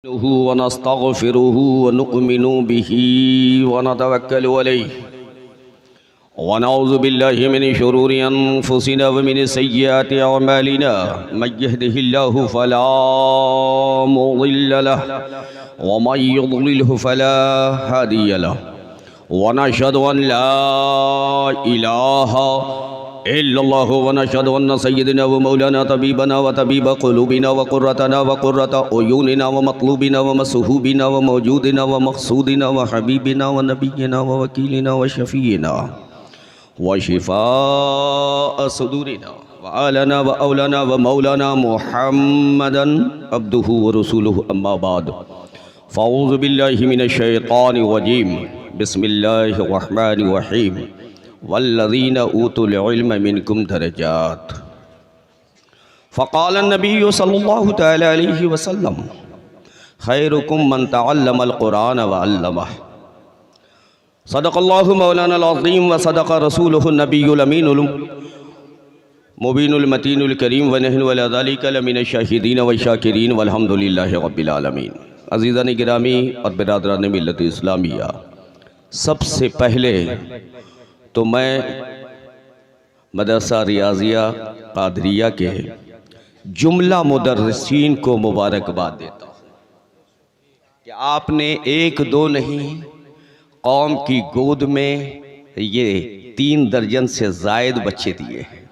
वनस्तगफिरुहु वनुअमिनु बिही वनतवक्कलु अलैहि वनऊज़ु बिल्लाहि मिन शुरूरि अनफुसिना व मिन सय्यिआति अअमालिना मय यहदिहिल्लाहु फला मुज़िल्ल लहु व मय युज़लिल्हु फला हादिय लहु वनशहदु अन ला इलाहा इल्लल्लाहु व नशहदु अन्न सय्यदना व मौलाना तबीबना व तबीब क़ुलूबिना व क़ुर्रतना व क़ुर्रत उयूनिना व मतलूबिना व मसहूबिना व मौजूदिना व मक़सूदिना व हबीबिना व नबीना व वकीलिना व शफ़ीना व शिफ़ाअ सुदूरिना व आलना व औलाना व मौलाना मुहम्मदन अब्दुहु व रसूलुहु अम्मा बाद फ़अऊज़ु बिल्लाहि मिनश शैतानिर रजीम बिस्मिल्लाहिर रहमानिर रहीम वल्लज़ीना ऊतुल इल्म मिनकुम दरजात फ़क़ाल नबिय्यु सल्लल्लाहु तआला अलैहि वसल्लम खैरुकुम मन तअल्लमल क़ुरान व अल्लमह सदक़ल्लाहु मौलाना अज़ीम व सदक़ रसूलुहु नबियुल अमीनुल मुबीनुल मतीनुल करीम व नहनु अला ज़ालिका लमिनश शाहिदीन व शाकिरीन वल्हम्दुलिल्लाहि रब्बिल आलमीन। अज़ीज़ान गिरामी और बिरादरान मिल्लत इस्लामिया, सबसे पहले तो मैं मदरसा रियाज़िया क़ादरिया के जुमला मुदर्रिसीन को मुबारकबाद देता हूँ कि आपने एक दो नहीं कौम की गोद में ये 3 दर्जन से ज़ायद बच्चे दिए हैं,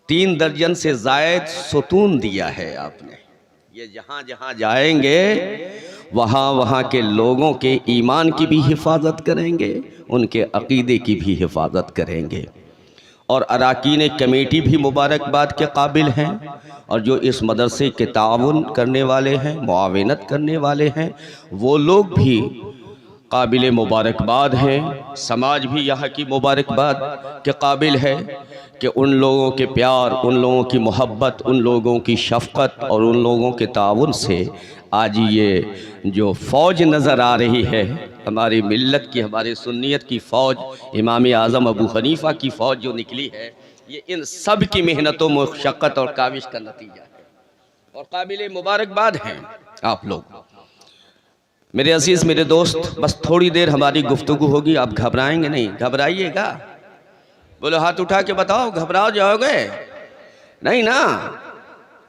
3 दर्जन से ज़ायद सुतून दिया है आपने। ये जहाँ जहाँ जाएंगे वहाँ वहाँ के लोगों के ईमान की भी हिफाजत करेंगे, उनके अक़ीदे की भी हिफाजत करेंगे। और अरकान कमेटी भी मुबारकबाद के काबिल हैं, और जो इस मदरसे के ताउन करने वाले हैं, मुआवनत करने वाले हैं, वो लोग भी काबिल मुबारकबाद हैं। समाज भी यहाँ की मुबारकबाद के काबिल है कि उन लोगों के प्यार, उन लोगों की मोहब्बत, उन लोगों की शफ़क़त और उन लोगों के ताउन से आज ये जो फ़ौज नज़र आ रही है, हमारी मिल्लत की, हमारी सुन्नियत की फ़ौज, इमाम आज़म अबू हनीफ़ा की फ़ौज जो निकली है, ये इन सब की मेहनतों, मशक्क़त और काविश का नतीजा है और काबिल मुबारकबाद हैं आप लोग। मेरे अज़ीज़, मेरे दोस्त, बस थोड़ी देर हमारी गुफ्तगू होगी, आप घबराएंगे नहीं, घबराइएगा? बोलो हाथ उठा के बताओ, घबरा जाओगे? नहीं ना?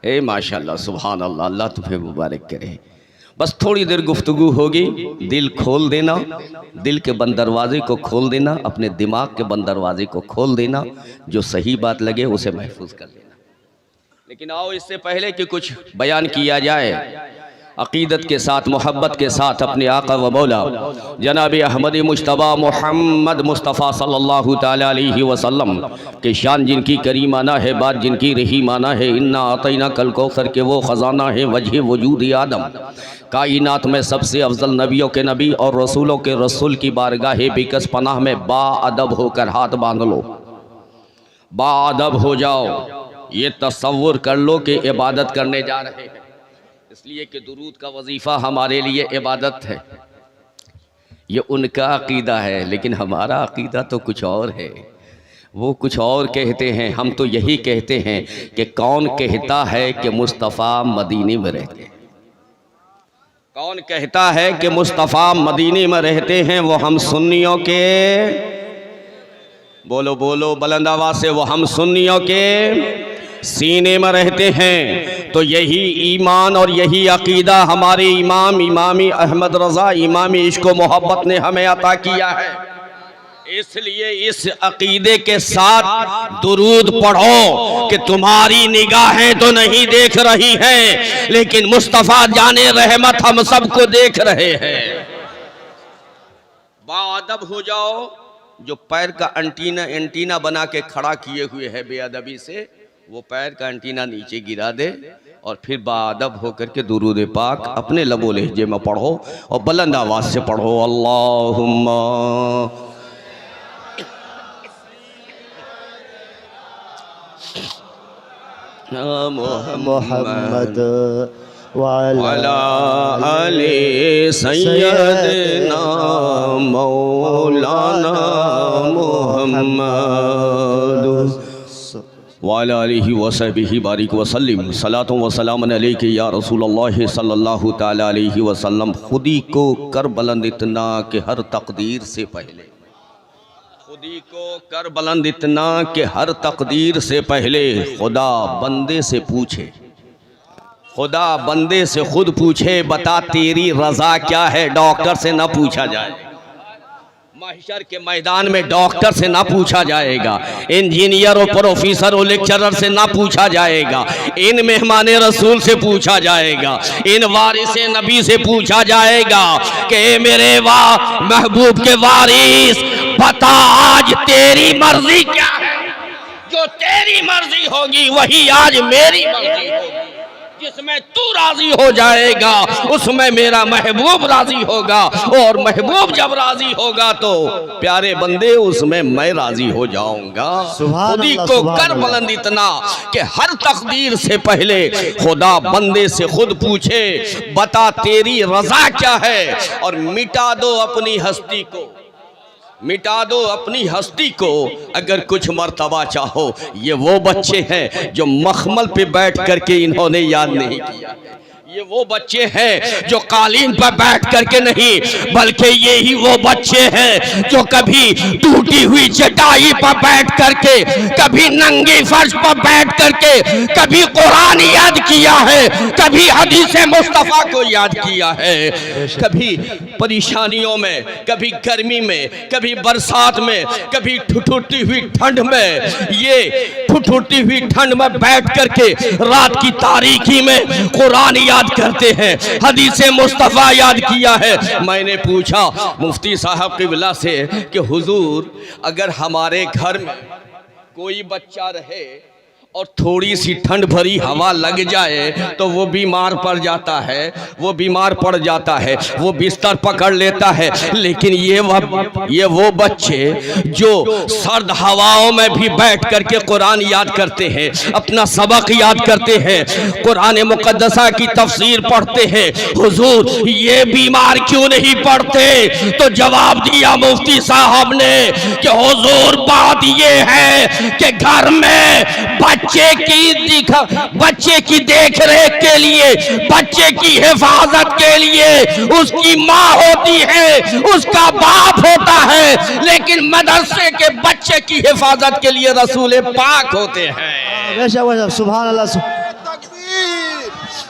ए माशाल्लाह, सुभान अल्लाह, अल्लाह तुम्हें मुबारक करे। बस थोड़ी देर गुफ्तगू होगी, दिल खोल देना, दिल के बंद दरवाजे को खोल देना, अपने दिमाग के बंद दरवाजे को खोल देना, जो सही बात लगे उसे महफूज कर लेना। लेकिन आओ, इससे पहले कि कुछ बयान किया जाए, अक़ीदत के साथ, मोहब्बत के साथ अपने आका व मौला जनाब अहमद मुज्तबा मोहम्मद मुस्तफ़ा सल्लल्लाहु ताला अलैहि वसल्लम के शान जिनकी करीमाना है, बात जिनकी रहीमाना है, इन्ना आतैना कल कौसर के वो ख़जाना है, वजह वजूद आदम, कायनात में सबसे अफजल नबियों के नबी और रसूलों के रसूल की बारगाह बेकस पनाह में बाअदब होकर हाथ बांध लो, बाअदब हो जाओ। ये तसव्वुर कर लो कि इबादत करने जा रहे हैं, इसलिए कि दुरूद का वजीफ़ा हमारे लिए इबादत है। ये उनका अक़ीदा है, लेकिन हमारा अक़ीदा तो कुछ और है। वो कुछ और कहते हैं, हम तो यही कहते हैं कि कौन कहता है कि मुस्तफ़ा मदीने में रहते हैं? कौन कहता है कि मुस्तफ़ा मदीने में रहते हैं? वो हम सुन्नियों के, बोलो बोलो बुलंद आवाज़ से, वो हम सुन्नियों के सीने में रहते हैं। तो यही ईमान और यही अक़ीदा हमारे इमाम अहमद रज़ा, इमाम इश्क़ व मोहब्बत ने हमें अता किया है। इसलिए इस अक़ीदे के साथ दुरूद पढ़ो कि तुम्हारी निगाहें तो नहीं देख रही हैं, लेकिन मुस्तफ़ा जाने रहमत हम सबको देख रहे हैं। बाअदब हो जाओ। जो पैर का एंटीना बना के खड़ा किए हुए है बेअदबी से, वो पैर का एंटीना नीचे गिरा दे और फिर बाअदब होकर के दुरूद पाक अपने लबो लहजे में पढ़ो और बुलंद आवाज़ से पढ़ो, अल्लाहुम्मा मुहम्मद वअला आले सय्यदना मौलाना मुहम्मद वाला आलिहि वसहबिहि बारिक वसल्लिम सलातु व सलाम अलैका या रसूलल्लाह सल्लल्लाहु ताला अलैहि वसल्लम। खुदी को कर बुलंद इतना कि हर तकदीर से पहले, खुदी को कर बुलंद इतना कि हर तकदीर से पहले खुदा बंदे से पूछे, खुदा बंदे से खुद पूछे बता तेरी रज़ा क्या है। डॉक्टर से ना पूछा जाए, महशर के मैदान में डॉक्टर से ना पूछा जाएगा, इंजीनियर और प्रोफेसर और लेक्चरर से ना पूछा जाएगा, इन मेहमान रसूल से पूछा जाएगा, इन वारिस नबी से पूछा जाएगा कि मेरे वाह महबूब के वारिस बता आज तेरी मर्जी क्या है। जो तेरी मर्जी होगी वही आज मेरी मर्जी होगी। जिसमें तू राजी हो जाएगा उसमें मेरा महबूब राजी होगा, और महबूब जब राजी होगा तो प्यारे बंदे उसमें मैं राजी हो जाऊंगा। खुदी को कर बुलंद इतना कि हर तकदीर से पहले खुदा बंदे से खुद पूछे बता तेरी रजा क्या है, और मिटा दो अपनी हस्ती को, मिटा दो अपनी हस्ती को अगर कुछ मर्तबा चाहो। ये वो बच्चे हैं जो मखमल पे बैठ करके इन्होंने याद नहीं किया, ये वो बच्चे हैं जो कालीन पर बैठ करके नहीं, बल्कि ये ही वो बच्चे हैं जो कभी टूटी हुई चटाई पर बैठ करके, कभी नंगे फर्श पर बैठ करके, कभी कुरान याद किया है, कभी हदीस मुस्तफा को याद किया है, कभी परेशानियों में, कभी गर्मी में, कभी बरसात में, कभी ठुठुरती हुई ठंड में, ये ठुठुरती हुई ठंड में बैठ करके रात की तारीकी में कुरान याद करते हैं, हदीस मुस्तफा याद किया है। मैंने पूछा मुफ्ती साहब क़िबला से कि हुजूर अगर हमारे घर में कोई बच्चा रहे और थोड़ी सी ठंड भरी हवा लग जाए तो वो बीमार पड़ जाता है, वो बीमार पड़ जाता है, वो बिस्तर पकड़ लेता है, लेकिन ये वो बच्चे जो सर्द हवाओं में भी बैठ करके कुरान याद करते हैं, अपना सबक याद करते हैं, कुरान मुक़द्दसा की तफसीर पढ़ते हैं, हुजूर ये बीमार क्यों नहीं पड़ते? तो जवाब दिया मुफ्ती साहब ने कि हुजूर बात ये है कि घर में बच्चे की देख रेख के लिए, बच्चे की हिफाजत के लिए उसकी माँ होती है, उसका बाप होता है, लेकिन मदरसे के बच्चे की हिफाजत के लिए रसूल पाक होते हैं। सुभान अल्लाह।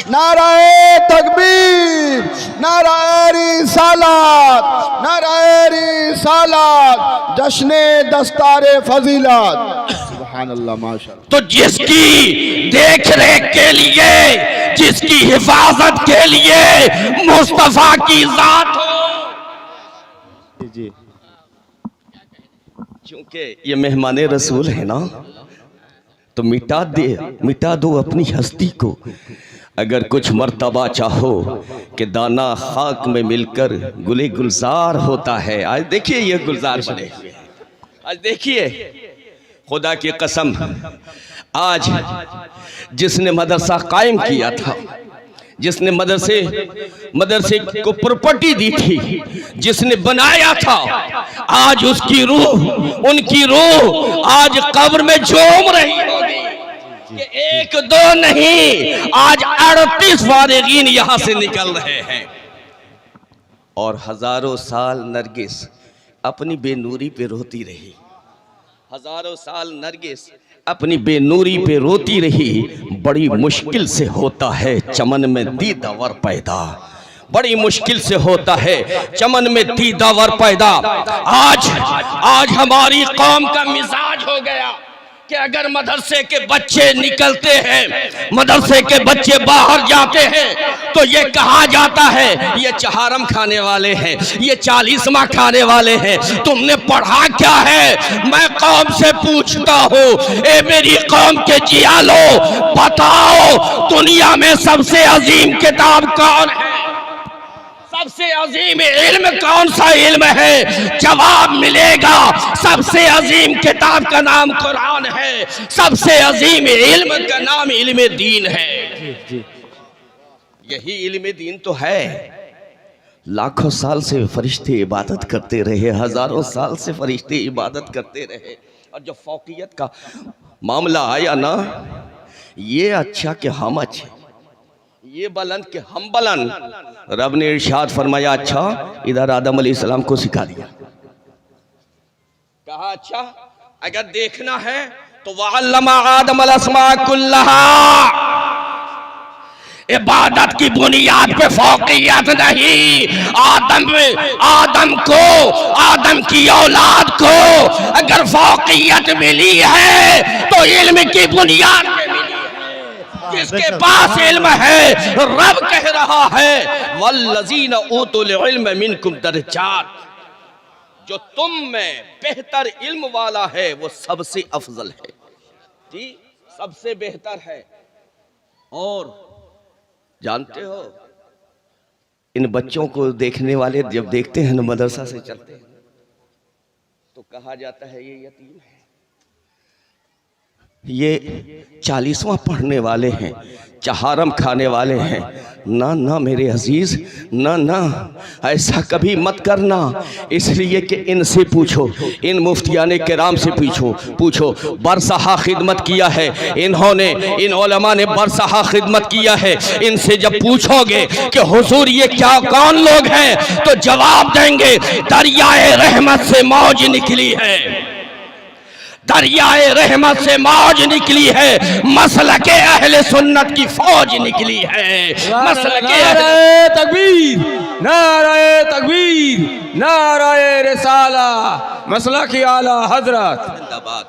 नाराए तकबीर, नाराए रिसालत, नाराए रिसालत, जश्ने दस्तारे फजीलत। सुभान अल्लाह माशाअल्लाह। तो जिसकी देख रेख के लिए, जिसकी हिफाजत के लिए मुस्तफा की जात हो, जी क्योंकि ये मेहमान रसूल है ना, तो मिटा दो अपनी हस्ती को। अगर कुछ मर्तबा चाहो कि दाना खाक में मिलकर गुले गुलजार होता है। आज देखिए ये गुलजार बने हुए हैं, आज देखिए खुदा की कसम, आज जिसने मदरसा कायम किया था, जिसने मदरसे को प्रॉपर्टी दी थी, जिसने बनाया था, आज उसकी रूह, उनकी रूह आज कब्र में झूम रही होगी कि एक दो नहीं, आज 38 फारिगीन यहां से निकल रहे हैं। और हजारों साल नरगिस अपनी बेनूरी पे रोती रही, हजारों साल नरगिस अपनी बेनूरी पे रोती रही। बड़ी मुश्किल से होता है चमन में दीदावर पैदा, बड़ी मुश्किल से होता है चमन में दीदावर पैदा। आज हमारी कौम का मिजाज हो गया कि अगर मदरसे के बच्चे निकलते हैं, मदरसे के बच्चे बाहर जाते हैं, तो ये कहा जाता है ये चहारम खाने वाले हैं, ये 40वां खाने वाले हैं। तुमने पढ़ा क्या है? मैं कौम से पूछता हूँ, ए मेरी कौम के जियालो, बताओ दुनिया में सबसे अजीम किताब कौन है? सबसे अजीम इल्म कौन सा इल्म है? जवाब मिलेगा सबसे अजीम किताब का नाम कुरान है, सबसे अजीम इल्म का नाम इल्म दीन है। यही इल्म दीन तो है। लाखों साल से फरिश्ते इबादत करते रहे, हजारों साल से फरिश्ते इबादत करते रहे, और जो फौकियत का मामला आया ना, ये अच्छा कि हम अच्छे, ये बुलंद कि हम बुलंद। रब ने इरशाद फरमाया, अच्छा इधर आदम अलैहिस्सलाम को सिखा दिया। कहा अच्छा अगर देखना है तो वअल्लमा आदम अलअस्मा कुल्लहा, इबादत की बुनियाद पे फौकियत नहीं। आदम को, आदम की औलाद को अगर फौकियत मिली है तो इल्म की बुनियाद पे मिली है। जिसके पास इल्म है, रब कह रहा है वल्लज़ीना ऊतुल इल्म मिनकुम दरजात, जो तुम में बेहतर इल्म वाला है वो सबसे अफजल है जी, सबसे बेहतर है। और जानते हो इन बच्चों को देखने वाले जब देखते हैं ना, मदरसा से चलते हैं तो कहा जाता है ये यतीम है, ये 40वां पढ़ने वाले हैं, चहारम खाने वाले हैं। ना ना मेरे अजीज, ना ना ऐसा कभी मत करना। इसलिए कि इनसे पूछो, इन मुफ्तियाने किराम से पूछो बरसहा खिदमत किया है इन्होंने, इन उलमा ने बरसहा खिदमत किया है। इनसे जब पूछोगे कि हुजूर ये क्या कौन लोग हैं, तो जवाब देंगे दरियाए रहमत से मौज निकली है, दरियाए रहमत से मौज निकली है, मसलके अहले सुन्नत की फौज निकली है। मसलके नाराए तकबीर, नाराए तकबीर, नाराए रिसाला, मसलके आला हजरत जिंदाबाद।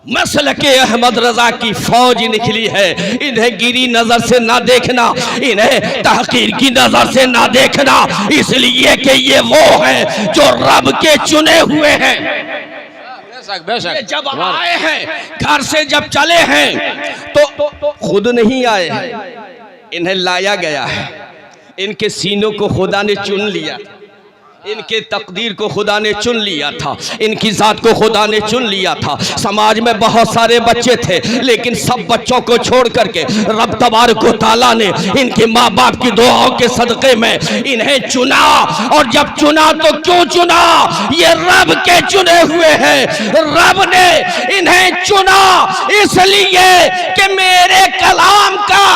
मसलके अहमद रजा की फौज निकली है। इन्हें गिरी नजर से ना देखना, इन्हें तहकीर की नजर से ना देखना, इसलिए कि ये वो हैं जो रब के चुने हुए हैं। ये जब आए हैं, घर से जब चले हैं तो खुद नहीं आए, इन्हें लाया गया है। इनके सीनों को खुदा ने चुन लिया, इनके तकदीर को खुदा ने चुन लिया था, इनकी जात को खुदा ने चुन लिया था। समाज में बहुत सारे बच्चे थे, लेकिन सब बच्चों को छोड़ करके रब तबारक व तआला ने इनके माँ बाप की दुआओं के सदक़े में इन्हें चुना। और जब चुना तो क्यों चुना? ये रब के चुने हुए हैं। रब ने इन्हें चुना इसलिए कि मेरे कलाम का,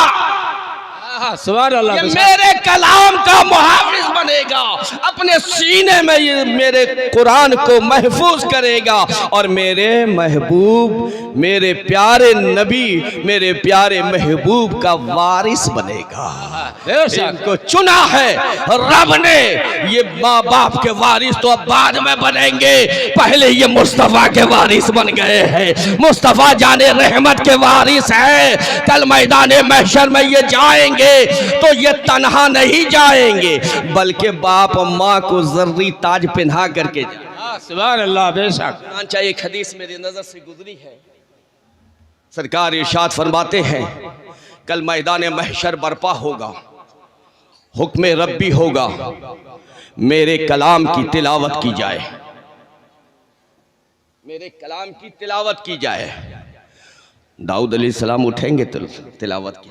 ये मेरे कलाम का मुहाफिज बनेगा, अपने सीने में ये मेरे कुरान को महफूज करेगा और मेरे महबूब, मेरे प्यारे नबी, मेरे प्यारे महबूब का वारिस बनेगा। इनको चुना है रब ने। ये माँ बाप के वारिस तो अब बाद में बनेंगे, पहले ये मुस्तफ़ा के वारिस बन गए हैं। मुस्तफ़ा जाने रहमत के वारिस हैं। कल मैदान महशर में ये जाएंगे तो ये तन्हा नहीं जाएंगे, बल्कि बाप माँ को जर्री ताज पहना करके जाएंगे। सुभान अल्लाह। बेशक चाहिए। एक हदीस मेरी नजर से गुजरी है, सरकार इरशाद फरमाते हैं कल मैदान महशर बर्पा होगा, हुक्म रब्बी होगा, मेरे कलाम की तिलावत की जाए, मेरे कलाम की तिलावत की जाए। दाऊद अलैहिस्सलाम उठेंगे तो तिलावत की,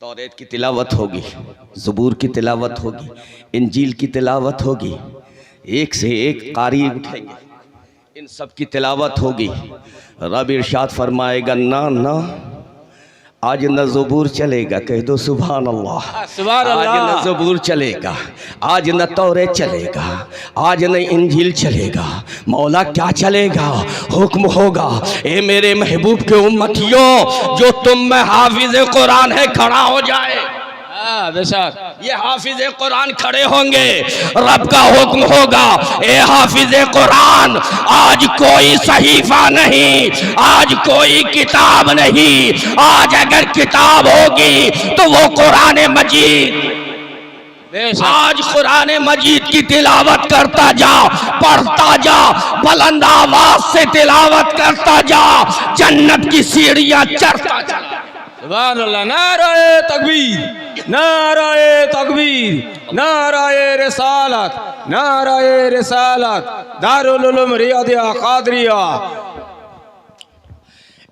तौरेत की तिलावत होगी, ज़बूर की तिलावत होगी, इंजील की तिलावत होगी, एक से एक कारी उठेंगे, इन सब की तिलावत होगी। रब इरशाद फरमाएगा ना ना आज न ज़बूर चलेगा, कह दो सुभान अल्लाह। सुभान अल्लाह। आज न ज़बूर चलेगा, आज न तौरेत चलेगा, आज न इंजील चलेगा। मौला क्या चलेगा? हुक्म होगा, ए मेरे महबूब के उम्मतियों, जो तुम में हाफिज कुरान है खड़ा हो जाए। बेशक ये हाफिज कुरान खड़े होंगे, रब का हुक्म होगा, ए हाफिज कुरान, आज कोई सहीफा नहीं, आज कोई किताब नहीं, आज अगर किताब होगी तो वो कुरान मजीद। आज कुरान मजीद की तिलावत करता जा, पढ़ता जा, बुलंद आवाज से तिलावत करता जा, जन्नत की सीढ़ियां चढ़ता जा। सुभान अल्लाह। नाराए तकबीर, नाराए तकबीर, नाराए रिसालत, नाराए रिसालत, दारुल उलूम रियादिया कादरिया।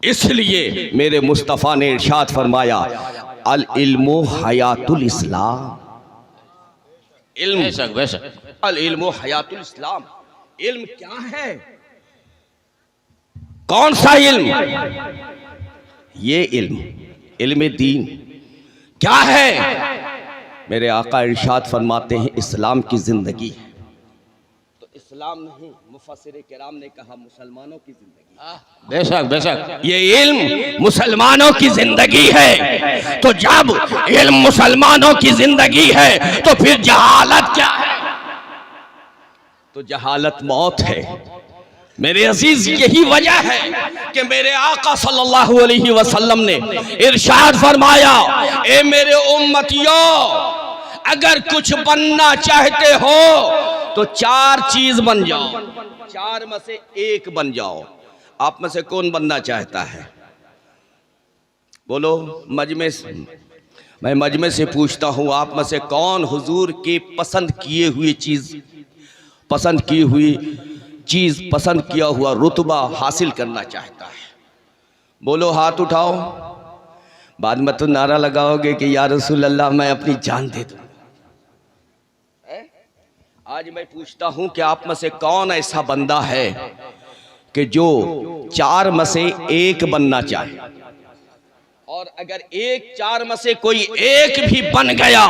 इसलिए मेरे मुस्तफ़ा ने इरशाद फरमाया अल इल्मु हयातुल इस्लाम। इल्म, बेशक बेशक, अल इल्मु हयातुल इस्लाम। इल्म क्या है? कौन सा इल्म? ये इल्म दीन क्या है? मेरे आका इरशाद फरमाते हैं इस्लाम की जिंदगी है। तो इस्लाम नहीं, मुफस्सिर किराम ने कहा मुसलमानों की जिंदगी। बेशक बेशक, ये इल्म मुसलमानों की जिंदगी है। तो जब इल्म मुसलमानों की जिंदगी है तो फिर जहालत क्या है? तो जहालत मौत है। मेरे अजीज, यही वजह है कि मेरे आका सल्लल्लाहु अलैहि वसल्लम ने इरशाद फरमाया, ए मेरे उम्मतियों, अगर कुछ बनना चाहते हो तो 4 चीज बन जाओ, 4 में से एक बन जाओ। आप में से कौन बनना चाहता है? बोलो। मजमे से, मैं मजमे से पूछता हूं, आप में से कौन हुजूर के पसंद किए हुए चीज, पसंद की हुई चीज, पसंद किया हुआ रुतबा हासिल करना चाहता है? बोलो, हाथ उठाओ। बाद में तो नारा लगाओगे कि या रसूल अल्लाह मैं अपनी जान दे दूं। आज मैं पूछता हूं कि आप में से कौन ऐसा बंदा है कि जो 4 में से एक बनना चाहे? और अगर 4 में से कोई एक भी बन गया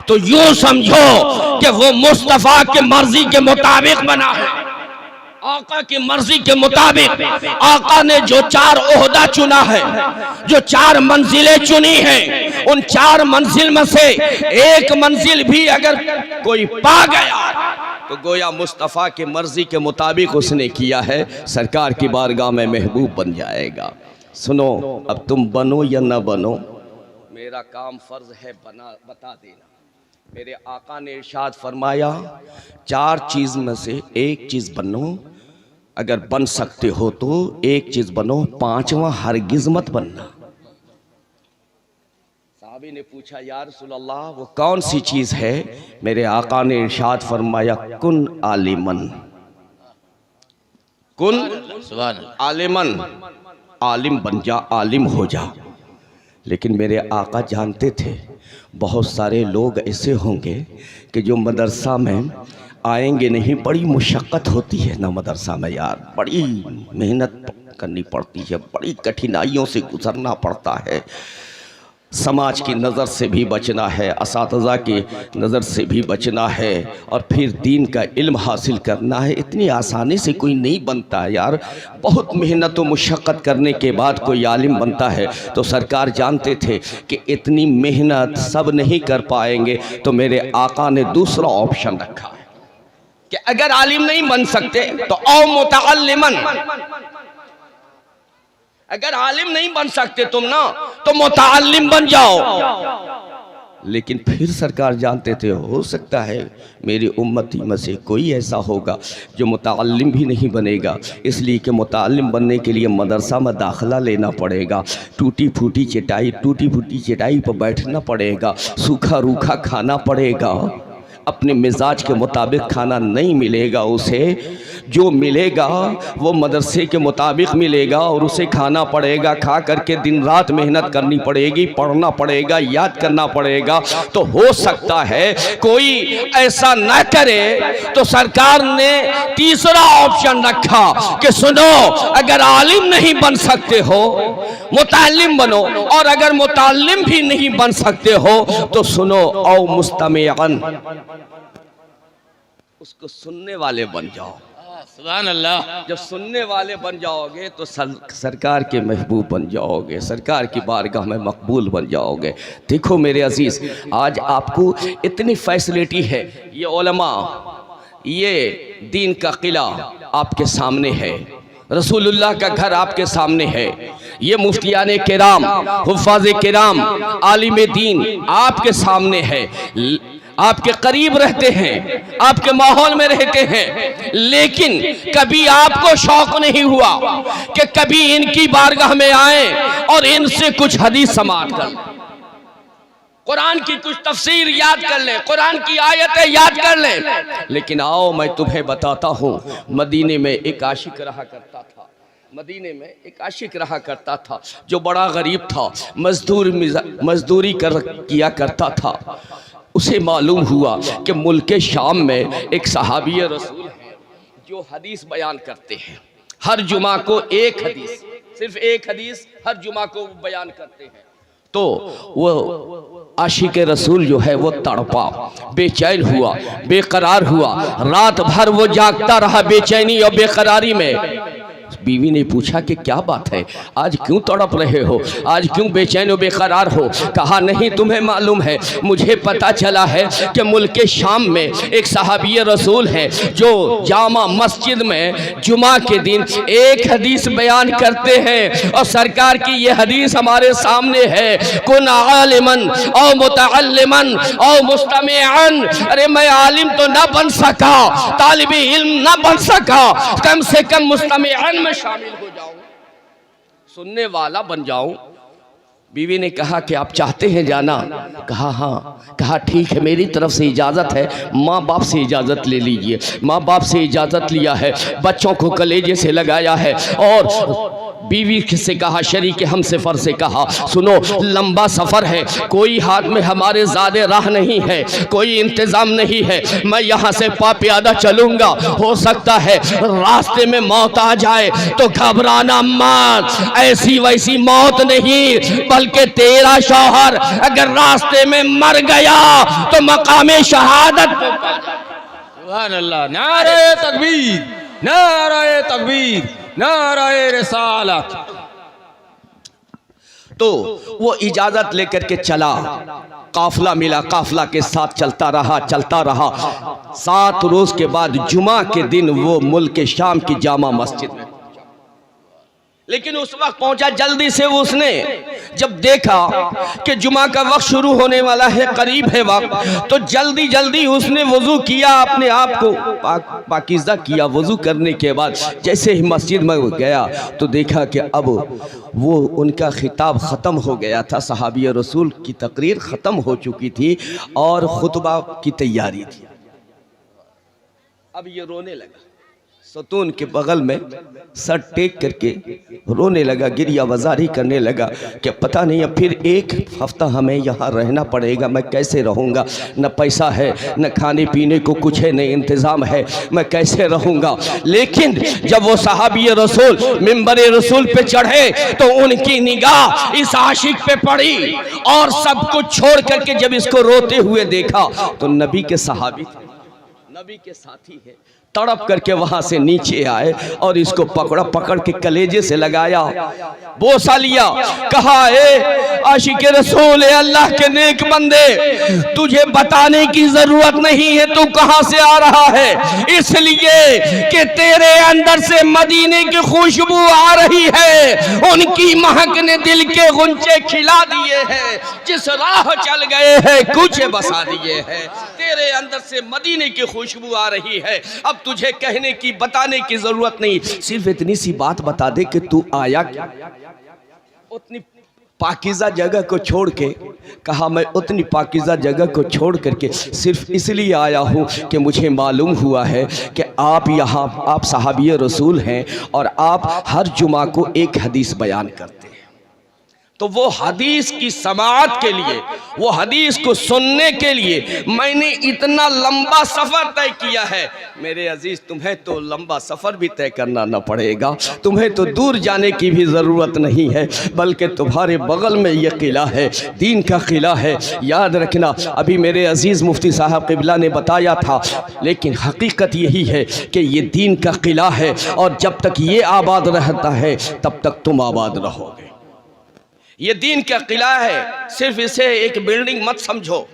तो यूं समझो कि वो मुस्तफा के मर्जी के मुताबिक बना है। आका की मर्जी के मुताबिक आका ने जो 4 ओहदा चुना है, जो 4 मंजिलें चुनी हैं, उन 4 मंजिल में से एक मंजिल भी अगर कोई पा गया तो गोया मुस्तफा के मर्जी के मुताबिक उसने किया है, सरकार की बारगाह में महबूब बन जाएगा। सुनो, अब तुम बनो या न बनो, मेरा काम फर्ज है बता देना। मेरे आका ने इरशाद फरमाया 4 चीज में से एक चीज बनो। अगर बन सकते हो तो एक चीज बनो, 5वां हरगिज मत बनना। साहबी ने पूछा, या रसूल अल्लाह वो कौन सी चीज है? मेरे आका ने इरशाद फरमाया, कुन आलिमन, कुन आलिमन, आलिम बन जा, आलिम हो जा। लेकिन मेरे आका जानते थे बहुत सारे लोग ऐसे होंगे कि जो मदरसा में आएंगे नहीं, बड़ी मुशक्क़त होती है ना मदरसा में यार, बड़ी मेहनत करनी पड़ती है, बड़ी कठिनाइयों से गुजरना पड़ता है। समाज की नज़र से भी बचना है, असातिज़ा की नज़र से भी बचना है, और फिर दीन का इल्म हासिल करना है। इतनी आसानी से कोई नहीं बनता है यार, बहुत मेहनत व मुशक्क़त करने के बाद कोई आलिम बनता है। तो सरकार जानते थे कि इतनी मेहनत सब नहीं कर पाएंगे, तो मेरे आका ने दूसरा ऑप्शन रखा कि अगर आलिम नहीं बन सकते तो औ मुतअल्लिमन, अगर आलिम नहीं बन सकते तुम ना तो मुतअल्लिम बन जाओ। लेकिन फिर सरकार जानते थे हो सकता है मेरी उम्मती में से कोई ऐसा होगा जो मुतअल्लिम भी नहीं बनेगा, इसलिए कि मुतअल्लिम बनने के लिए मदरसा में दाखिला लेना पड़ेगा, टूटी फूटी चटाई पर बैठना पड़ेगा, सूखा रूखा खाना पड़ेगा, अपने मिजाज के मुताबिक खाना नहीं मिलेगा उसे, जो मिलेगा वो मदरसे के मुताबिक मिलेगा और उसे खाना पड़ेगा, खा करके दिन रात मेहनत करनी पड़ेगी, पढ़ना पड़ेगा, याद करना पड़ेगा। तो हो सकता है कोई ऐसा न करे, तो सरकार ने तीसरा ऑप्शन रखा कि सुनो, अगर आलिम नहीं बन सकते हो मुतअल्लिम बनो, और अगर मुतअल्लिम भी नहीं बन सकते हो तो सुनो, औ मुस्तमिअन, उसको सुनने वाले बन जाओ। सुभान अल्लाह। जब सुनने वाले बन जाओगे तो सरकार के महबूब बन जाओगे, सरकार की बारगाह में मकबूल बन जाओगे। देखो मेरे अजीज, आज आपको इतनी फैसिलिटी है, ये उलमा, ये दीन का किला आपके सामने है, रसूलुल्लाह का घर आपके सामने है, ये मुफ्तियाने किराम, हुफ़ाज़े किराम, आलिम दीन आपके सामने है, आपके करीब रहते हैं, आपके माहौल में रहते हैं, लेकिन कभी आपको शौक नहीं हुआ कि कभी इनकी बारगाह में आए और इनसे कुछ हदीस समाअत कर लें, कुरान की कुछ तफसीर याद कर लें, कुरान की आयतें याद कर लें। लेकिन आओ मैं तुम्हें बताता हूँ, मदीने में एक आशिक रहा करता था, मदीने में एक आशिक रहा करता था जो बड़ा गरीब था, मजदूरी किया करता था। उसे मालूम हुआ कि मुल्क शाम में एक सहाबी रसूल है जो हदीस बयान करते हैं, हर जुमा को एक हदीस, सिर्फ एक हदीस हर जुमा को बयान करते हैं। तो वो आशिक रसूल जो है वो तड़पा, बेचैन हुआ, बेकरार हुआ, रात भर वो जागता रहा बेचैनी और बेकरारी में। बीवी ने पूछा कि क्या बात है, आज क्यों तड़प रहे हो, आज क्यों बेचैन और बेकरार हो? कहा नहीं, तुम्हें मालूम है, मुझे पता चला है कि मुल्क शाम में एक सहाबी रसूल है जो जामा मस्जिद में जुमा के दिन एक हदीस बयान करते हैं और सरकार की ये हदीस हमारे सामने है, कुन आलिमन औ मुतअल्लिमन औ मुस्तमिअन। अरे मैं आलिम तो ना बन सका, तालिबे इल्म ना बन सका, कम से कम मुस्तमिअन में शामिल हो जाऊं, सुनने वाला बन जाऊं। बीवी ने कहा कि आप चाहते हैं जाना? कहा हाँ। कहा ठीक है, मेरी तरफ से इजाज़त है, माँ बाप से इजाज़त ले लीजिए। माँ बाप से इजाज़त लिया है, बच्चों को कलेजे से लगाया है और बीवी से कहा, शरीक हम सफ़र से कहा, सुनो लंबा सफ़र है, कोई हाथ में हमारे ज़्यादा राह नहीं है, कोई इंतज़ाम नहीं है, मैं यहाँ से प्यादा चलूँगा, हो सकता है रास्ते में मौत आ जाए तो घबराना मत, ऐसी वैसी मौत नहीं, बल्कि तेरा शौहर अगर रास्ते में मर गया तो मकामे शहादत। सुभान अल्लाह, नारे तकबीर, नारे तकबीर, नारे रिसालत। तो वो इजाजत लेकर के चला, काफिला मिला, काफिला के साथ चलता रहा, चलता रहा। 7 रोज के बाद जुमा के दिन वो मुल्क शाम की जामा मस्जिद में, लेकिन उस वक्त पहुंचा जल्दी से। उसने जब देखा कि जुमा का वक्त शुरू होने वाला है, करीब है वक्त, तो जल्दी जल्दी उसने वजू किया, अपने आप को पाकीज़ा किया। वजू करने के बाद जैसे ही मस्जिद में गया तो देखा कि अब वो उनका खिताब ख़त्म हो गया था, सहाबी रसूल की तकरीर ख़त्म हो चुकी थी और खुतबा की तैयारी थी। अब ये रोने लगा, सतून के बगल में सर टेक करके रोने लगा, गिरिया वजारी करने लगा कि पता नहीं अब फिर एक हफ्ता हमें यहाँ रहना पड़ेगा, मैं कैसे रहूँगा, न पैसा है, न खाने पीने को कुछ है, न इंतज़ाम है, मैं कैसे रहूँगा। लेकिन जब वो सहाबी रसूल मिंबर रसूल पे चढ़े तो उनकी निगाह इस आशिक पे पड़ी और सब कुछ छोड़ करके जब इसको रोते हुए देखा तो नबी के सहाबी थे, नबी के साथी है, तड़प करके वहां से नीचे आए और इसको पकड़ के कलेजे से लगाया, बोसा लिया, कहा ए आशिक रसूल, ए अल्लाह के नेक बंदे, तुझे बताने की जरूरत नहीं है तू कहां से आ रहा है, इसलिए कि तेरे अंदर से मदीने की खुशबू आ रही है, उनकी महक ने दिल के गुंचे खिला दिए हैं, जिस राह चल गए हैं कुछ बसा दिए हैं, तेरे अंदर से मदीने की खुशबू आ रही है। अब तुझे कहने की बताने की जरूरत नहीं, सिर्फ इतनी सी बात बता दे कि तू आया क्या। उतनी पाकीज़ा जगह को छोड़ के कहा, मैं उतनी पाकीज़ा जगह को छोड़ करके सिर्फ इसलिए आया हूँ कि मुझे मालूम हुआ है कि आप यहाँ, आप सहाबी रसूल हैं और आप हर जुमा को एक हदीस बयान करते हैं। तो वो हदीस की समाअत के लिए, वो हदीस को सुनने के लिए मैंने इतना लंबा सफ़र तय किया है। मेरे अजीज़, तुम्हें तो लंबा सफ़र भी तय करना न पड़ेगा, तुम्हें तो दूर जाने की भी ज़रूरत नहीं है, बल्कि तुम्हारे बगल में ये किला है, दीन का किला है। याद रखना, अभी मेरे अजीज़ मुफ्ती साहब क़िबला ने बताया था, लेकिन हकीकत यही है कि ये दीन का किला है और जब तक ये आबाद रहता है तब तक तुम आबाद रहोगे। ये दीन का किला है, सिर्फ इसे एक बिल्डिंग मत समझो,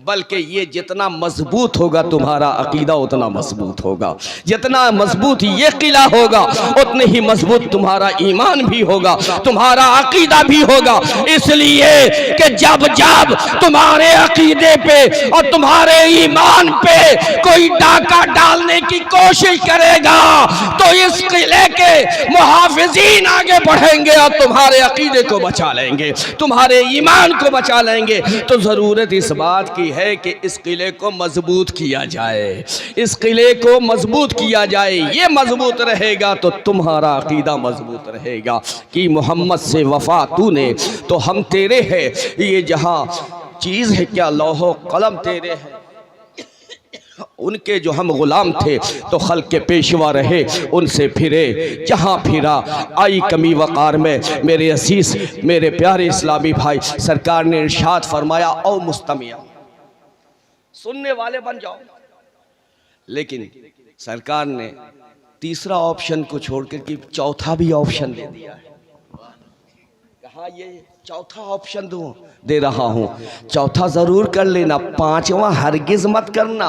बल्कि ये जितना मजबूत होगा तुम्हारा अकीदा उतना मजबूत होगा, जितना मजबूत ये किला होगा उतने ही मजबूत तुम्हारा ईमान भी होगा, तुम्हारा अकीदा भी होगा। इसलिए कि जब जब तुम्हारे अकीदे पे और तुम्हारे ईमान पे कोई डाका डालने की कोशिश करेगा तो इस किले के मुहाफिजीन आगे बढ़ेंगे और तुम्हारे अकीदे को बचा लेंगे, तुम्हारे ईमान को बचा लेंगे। तो ज़रूरत इस बात की है कि इस किले को मजबूत किया जाए, इस किले को मजबूत किया जाए। ये मजबूत रहेगा तो तुम्हारा अकीदा मजबूत रहेगा कि मोहम्मद से वफा तूने तो हम तेरे हैं, ये जहां चीज़ है क्या लौहो कलम तेरे हैं, उनके जो हम गुलाम थे तो खल्क के पेशवा रहे, उनसे फिरे जहाँ फिरा आई कमी वक़ार में। मेरे असीस मेरे प्यारे इस्लामी भाई, सरकार ने इरशाद फरमाया ओ मुस्तमिया, सुनने वाले बन जाओ। लेकिन सरकार ने तीसरा ऑप्शन को छोड़कर कि चौथा भी ऑप्शन दे दिया है। कहा ये चौथा ऑप्शन दे रहा हूं, चौथा जरूर कर लेना, पांचवा हरगिज मत करना।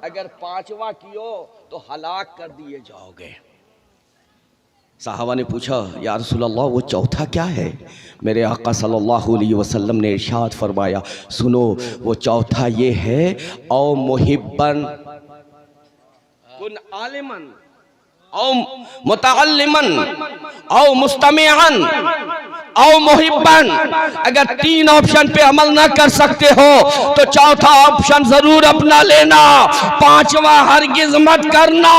अगर पांचवा कियो तो हलाक कर दिए जाओगे। साहबा ने पूछा या रसूल अल्लाह वो चौथा क्या है? मेरे आका सल्लल्लाहु अलैहि वसल्लम ने इरशाद फरमाया, सुनो वो चौथा ये है औ मुहिब्बन कुन आलिमन औ मुतअल्लिमन औ मुस्तमिअन औ मुहिब्बन। अगर तीन ऑप्शन पे अमल ना कर सकते हो तो चौथा ऑप्शन जरूर अपना लेना, पांचवा हरगिज मत करना।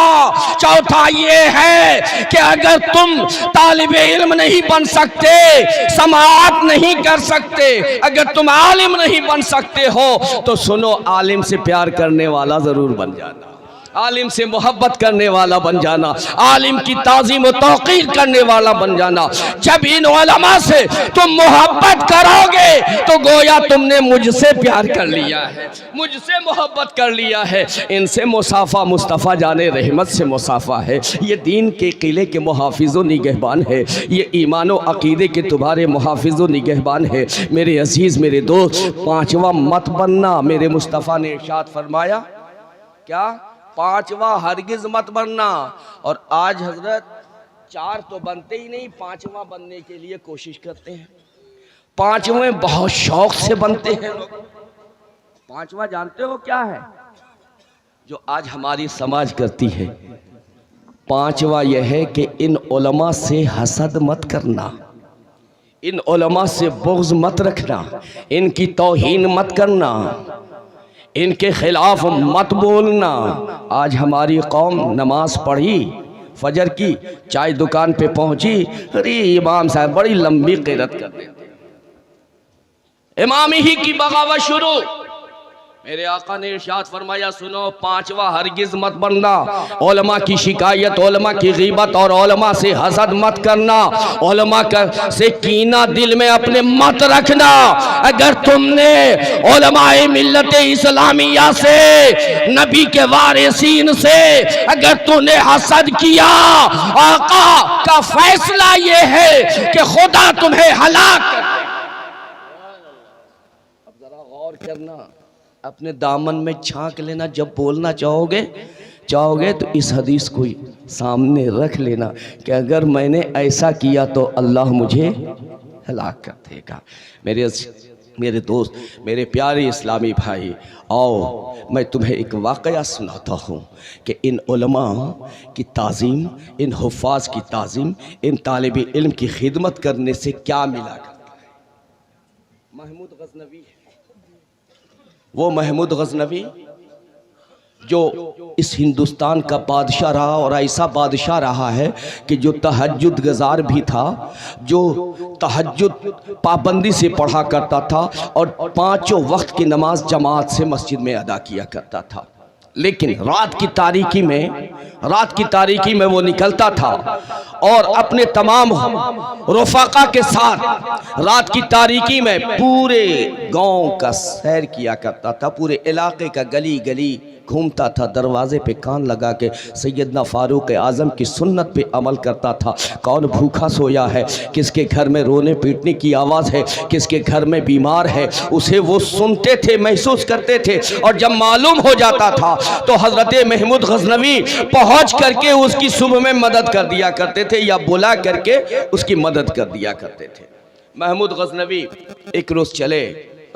चौथा ये है कि अगर तुम तालिबे इल्म नहीं बन सकते, समाअत नहीं कर सकते, अगर तुम आलिम नहीं बन सकते हो तो सुनो, आलिम से प्यार करने वाला जरूर बन जाना, आलिम से मोहब्बत करने वाला बन जाना, आलिम की ताज़ीम व तौक़ीर करने वाला बन जाना। जब इन उलमा से तुम मोहब्बत करोगे तो गोया तुमने मुझसे प्यार कर लिया है, मुझसे मोहब्बत कर लिया है। इनसे मुसाफ़ा मुस्तफ़ा जाने रहमत से मुसाफ़ा है। ये दीन के किले के मुहाफ़िज़ व निगहबान है, ये ईमान व अक़ीदे के तुम्हारे मुहाफ़िज़ व निगहबान है। मेरे अज़ीज़ मेरे दोस्त, पाँचवा मत बनना। मेरे मुस्तफ़ा ने इरशाद फरमाया क्या? पांचवा हरगिज मत बनना। और आज हजरत चार तो बनते ही नहीं, पांचवा बनने के लिए कोशिश करते हैं। पांचवें बहुत शौक से बनते हैं लोग। पांचवा जानते हो क्या है जो आज हमारी समाज करती है? पांचवा यह है कि इन उलमा से हसद मत करना, इन उलमा से बुग़्ज़ मत रखना, इनकी तौहीन मत करना, इनके खिलाफ मत बोलना। आज हमारी कौम नमाज पढ़ी फजर की, चाय दुकान पे पहुंची, अरे इमाम साहब बड़ी लंबी क़िरात कर देते, इमाम ही की बगावत शुरू। मेरे आका ने इरशाद फरमाया, सुनो पांचवा हरगिज मत बनना। उलमा की शिकायत, उलमा की ग़ीबत और उलमा से हसद मत करना, उलमा से कीना दिल में अपने मत रखना। अगर तुमने उलमाए मिल्लत इस्लामिया से, नबी के वारिसीन से अगर तूने हसद किया, आका का फैसला ये है कि खुदा तुम्हें हलाक कर दे। अब जरा गौर करना, अपने दामन में छांक लेना। जब बोलना चाहोगे तो इस हदीस को सामने रख लेना कि अगर मैंने ऐसा किया तो अल्लाह मुझे हलाक कर देगा। मेरे दोस्त, मेरे प्यारे इस्लामी भाई, आओ मैं तुम्हें एक वाक़या सुनाता हूँ कि इन उलमा की ताज़ीम, इन हुफ़ाज़ की ताज़ीम, इन तालिबे इल्म की खिदमत करने से क्या मिला करता है। महमूद गज़नवी, वो महमूद गज़नवी जो इस हिंदुस्तान का बादशाह रहा, और ऐसा बादशाह रहा है कि जो तहज्जुद गुज़ार भी था, जो तहज्जुद पाबंदी से पढ़ा करता था और पांचों वक्त की नमाज जमात से मस्जिद में अदा किया करता था। लेकिन रात की तारीकी में वो निकलता था और अपने तमाम रफ़ाक़ा के साथ रात की तारीकी में पूरे गांव का सैर किया करता था, पूरे इलाके का गली गली घूमता था, दरवाजे पे कान लगा के सैयदना फारूक आज़म की सुन्नत पे अमल करता था। कौन भूखा सोया है, किसके घर में रोने पीटने की आवाज़ है, किसके घर में बीमार है, उसे वो सुनते थे, महसूस करते थे। और जब मालूम हो जाता था तो हज़रत महमूद गज़नवी पहुँच करके उसकी सुबह में मदद कर दिया करते थे, या बुला करके उसकी मदद कर दिया करते थे। महमूद गज़नवी एक रोज़ चले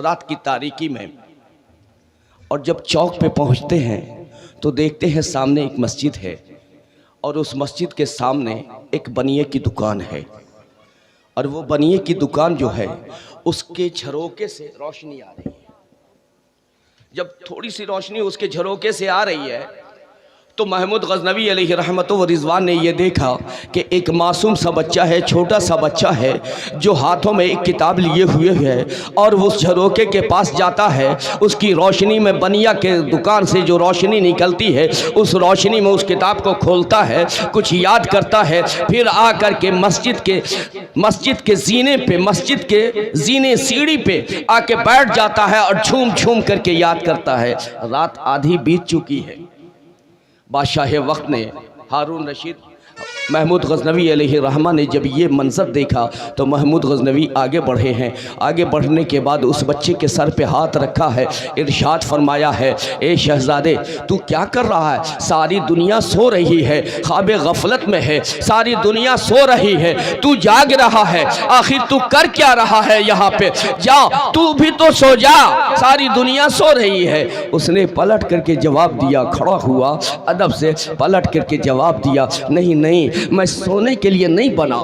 रात की तारीकी में, और जब चौक पे पहुंचते हैं तो देखते हैं सामने एक मस्जिद है, और उस मस्जिद के सामने एक बनिए की दुकान है, और वो बनिए की दुकान जो है उसके झरोके से रोशनी आ रही है। जब थोड़ी सी रोशनी उसके झरोके से आ रही है तो महमूद गजनवी अलैहि रहमत व रिजवान ने यह देखा कि एक मासूम सा बच्चा है, छोटा सा बच्चा है, जो हाथों में एक किताब लिए हुए है और वो उस झरोके के पास जाता है। उसकी रोशनी में बनिया के दुकान से जो रोशनी निकलती है, उस रोशनी में उस किताब को खोलता है, कुछ याद करता है, फिर आकर के मस्जिद के जीने पे, मस्जिद के जीने सीढ़ी पे आके बैठ जाता है और झूम झूम करके याद करता है। रात आधी बीत चुकी है। बादशाह वक्त ने, हारून रशीद महमूद गजनवी अलैहि रहमा ने जब ये मंजर देखा तो महमूद गजनवी आगे बढ़े हैं। आगे बढ़ने के बाद उस बच्चे के सर पे हाथ रखा है, इरशाद फरमाया है, ए शहजादे तू क्या कर रहा है? सारी दुनिया सो रही है, ख्वाबे गफलत में है, सारी दुनिया सो रही है, तू जाग रहा है, आखिर तू कर क्या रहा है यहाँ पे? जा तू भी तो सो जा, सारी दुनिया सो रही है। उसने पलट करके जवाब दिया, खड़ा हुआ अदब से पलट करके जवाब दिया, नहीं नहीं, मैं सोने के लिए नहीं बना,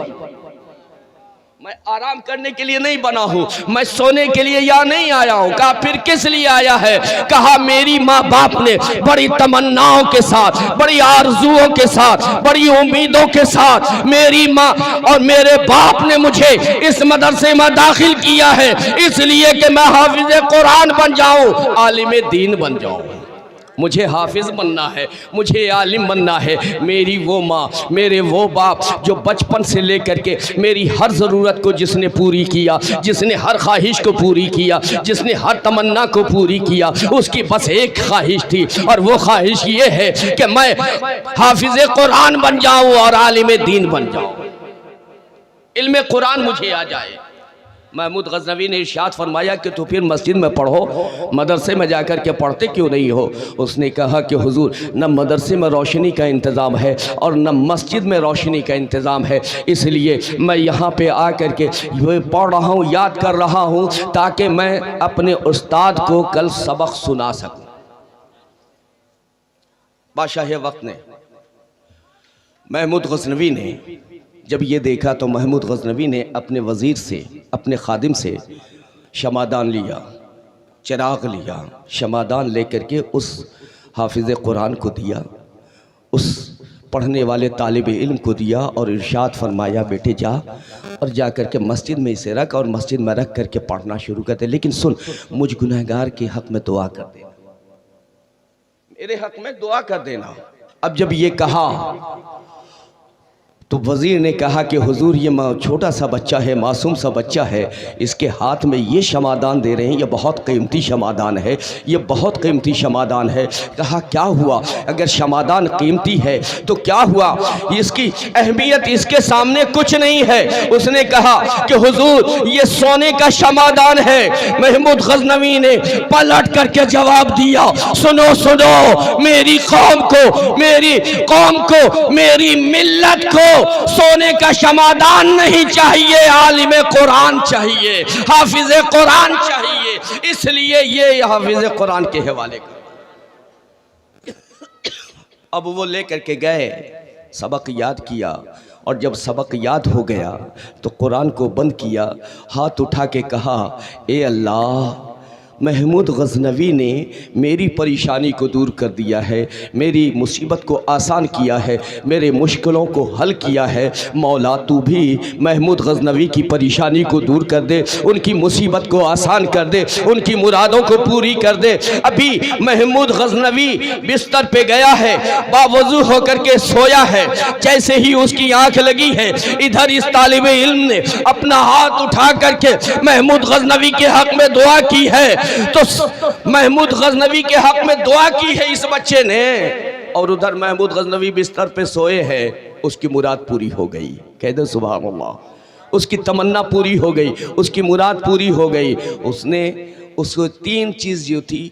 मैं आराम करने के लिए नहीं बना हूं, मैं सोने के लिए यहाँ नहीं आया हूं। कहा फिर किस लिए आया है? कहा मेरी माँ बाप ने बड़ी तमन्नाओं के साथ, बड़ी आरजुओं के साथ, बड़ी उम्मीदों के साथ मेरी माँ और मेरे बाप ने मुझे इस मदरसे में दाखिल किया है, इसलिए कि मैं हाफिज कुरान बन जाऊं, आलिम दीन बन जाऊं। मुझे हाफिज बनना है, मुझे आलिम बनना है। मेरी वो माँ, मेरे वो बाप जो बचपन से लेकर के मेरी हर ज़रूरत को जिसने पूरी किया, जिसने हर ख्वाहिश को पूरी किया, जिसने हर तमन्ना को पूरी किया, उसकी बस एक ख्वाहिश थी और वो ख्वाहिश ये है कि मैं हाफिज कुरान बन जाऊँ और आलिम दीन बन जाऊँ, इल्म कुरान मुझे आ जाए। महमूद गजनवी ने इरशाद फरमाया कि तो फिर मस्जिद में पढ़ो, मदरसे में जाकर के पढ़ते क्यों नहीं हो? उसने कहा कि हुजूर न मदरसे में रोशनी का इंतज़ाम है और न मस्जिद में रोशनी का इंतज़ाम है, इसलिए मैं यहाँ पे आकर के पढ़ रहा हूँ, याद कर रहा हूँ, ताकि मैं अपने उस्ताद को कल सबक सुना सकूँ। बादशाह वक्त ने, महमूद गजनवी ने जब ये देखा तो महमूद गजनवी ने अपने वज़ीर से, अपने खादिम से शमादान लिया, चिराग लिया, शमादान लेकर के उस हाफिज़ कुरान को दिया, उस पढ़ने वाले तालिब इल्म को दिया और इरशाद फरमाया, बेटे जा और जा कर के मस्जिद में इसे रख और मस्जिद में रख करके पढ़ना शुरू कर दे, लेकिन सुन मुझ गुनहगार के हक़ में दुआ कर देना, मेरे हक़ में दुआ कर देना। अब जब ये कहा तो वज़ीर ने कहा कि हुजूर ये छोटा सा बच्चा है, मासूम सा बच्चा है, इसके हाथ में ये शमादान दे रहे हैं, ये बहुत कीमती शमादान है, ये बहुत कीमती शमादान है। कहा क्या हुआ? अगर शमादान कीमती है तो क्या हुआ? इसकी अहमियत इसके सामने कुछ नहीं है। उसने कहा कि हुजूर ये सोने का शमादान है। महमूद गजनवी ने पलट करके जवाब दिया, सुनो सुनो, मेरी कौम को, मेरी मिल्लत को सोने का शमादान नहीं चाहिए, आलिम कुरान चाहिए, हाफिज कुरान चाहिए, इसलिए ये हाफिज कुरान के हवाले कर। अब वो लेकर के गए, सबक याद किया और जब सबक याद हो गया तो कुरान को बंद किया, हाथ उठा के कहा, ए अल्लाह, महमूद गजनवी ने मेरी परेशानी को दूर कर दिया है, मेरी मुसीबत को आसान किया है, मेरे मुश्किलों को हल किया है। मौला तू भी महमूद गजनवी की परेशानी को दूर कर दे, उनकी मुसीबत को आसान कर दे, उनकी मुरादों को पूरी कर दे। अभी महमूद गजनवी बिस्तर पे गया है, बावजू होकर के सोया है, जैसे ही उसकी आंख लगी है, इधर इस तालिब इल्म ने अपना हाथ उठा करके महमूद गजनवी के हक में दुआ की है। तो महमूद गजनवी के हक में दुआ की है इस बच्चे ने, और उधर महमूद गजनवी बिस्तर पे सोए हैं, उसकी मुराद पूरी हो गई। कह दो सुभान अल्लाह, उसकी तमन्ना पूरी हो गई, उसकी मुराद पूरी हो गई। उसको 3 चीज़ जो थी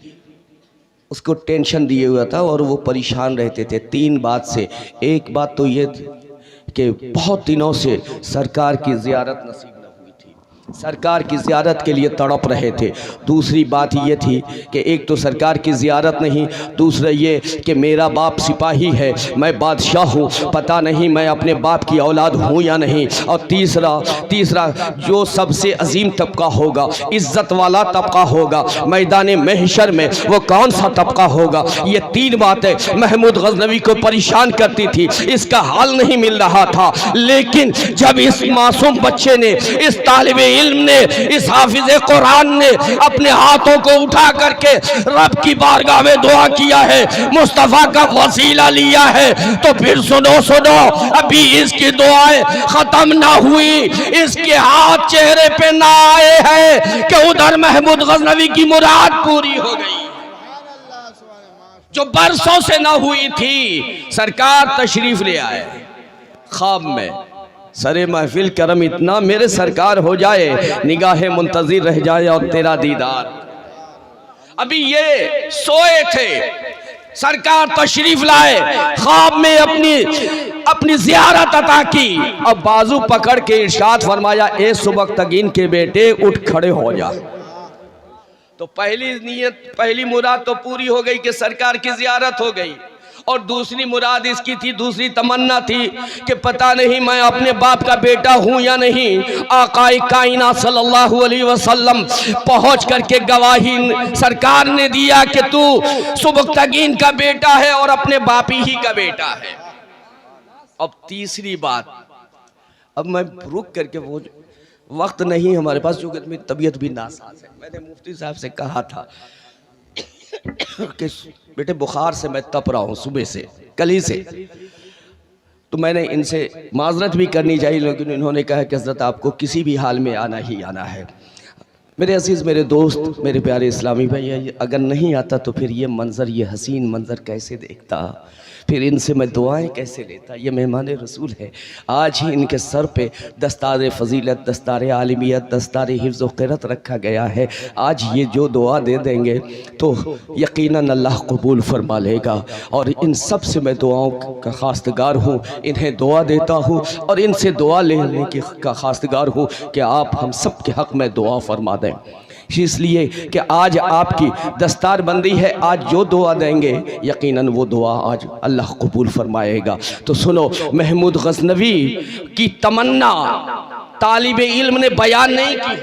उसको टेंशन दिए हुआ था और वो परेशान रहते थे 3 बात से। एक बात तो ये कि बहुत दिनों से सरकार की ज़ियारत नसीब न हुई थी, सरकार की ज़ियारत के लिए तड़प रहे थे। दूसरी बात ये थी कि एक तो सरकार की ज़ियारत नहीं, दूसरा ये कि मेरा बाप सिपाही है, मैं बादशाह हूँ, पता नहीं मैं अपने बाप की औलाद हूँ या नहीं। और तीसरा जो सबसे अजीम तबका होगा, इज़्ज़त वाला तबका होगा मैदान महशर में, वो कौन सा तबका होगा। ये तीन बातें महमूद गज़नवी को परेशान करती थी, इसका हल नहीं मिल रहा था। लेकिन जब इस मासूम बच्चे ने, इस तालिब इल्म ने, इस हाफिज कुरान ने अपने हाथों को उठा करके रब की बारगाह में दुआ किया है, मुस्तफ़ा का वसीला लिया है, तो फिर सुनो अभी इसकी दुआएं खत्म ना हुई, इसके हाथ चेहरे पे ना आए हैं कि उधर महमूद गज़नवी की मुराद पूरी हो गई जो बरसों से ना हुई थी। सरकार तशरीफ ले आए ख्वाब में, सरे महफिल करम इतना मेरे सरकार हो जाए, निगाहें मुंतज़िर रह जाए और तेरा दीदार। अभी ये सोए थे, सरकार तशरीफ लाए, ख्वाब में अपनी ज़ियारत अता की, अब बाजू पकड़ के इरशाद फरमाया, ए सुबक्तगीन के बेटे उठ खड़े हो जा। तो पहली नीयत, पहली मुराद तो पूरी हो गई कि सरकार की ज़ियारत हो गई, और दूसरी मुराद इसकी थी, दूसरी तमन्ना थी कि पता नहीं मैं अपने बाप का बेटा हूं या नहीं। आकाए कायनात सल्लल्लाहु अलैहि वसल्लम पहुंच करके गवाही सरकार ने दिया कि तू सुबक्तगीन का बेटा है और अपने बाप ही का बेटा है। अब तीसरी बात, अब मैं रुक करके, वो वक्त नहीं हमारे पास, चूंकि मेरी तबीयत भी नासाज है। मैंने मुफ्ती साहब से कहा था कि बेटे बुखार से मैं तप रहा हूँ सुबह से, कल ही से, तो मैंने इनसे माजरत भी करनी चाहिए, लेकिन इन्होंने कहा कि हज़रत आपको किसी भी हाल में आना ही आना है। मेरे अजीज़, मेरे दोस्त, मेरे प्यारे इस्लामी भाई, अगर नहीं आता तो फिर ये मंज़र, ये हसीन मंज़र कैसे देखता, फिर इनसे मैं दुआएं कैसे लेता। ये मेहमान रसूल है, आज ही इनके सर पे दस्तार फ़जीलत, दस्तार आलिमियत, दस्तार हिफ्ज़ व क़िरात रखा गया है। आज ये जो दुआ दे देंगे तो यकीनन अल्लाह कबूल फरमा लेगा। और इन सब से मैं दुआओं का खास्तगार हूँ, इन्हें दुआ देता हूँ और इनसे दुआ लेने की का खास्तगार हूँ कि आप हम सब के हक़ में दुआ फरमा दें, इसलिए कि आज आपकी दस्तार बंदी है। आज जो दुआ देंगे यकीनन वो दुआ आज अल्लाह कबूल फरमाएगा। तो सुनो, महमूद गज़नवी की तमन्ना तालिब इल्म ने बयान नहीं की,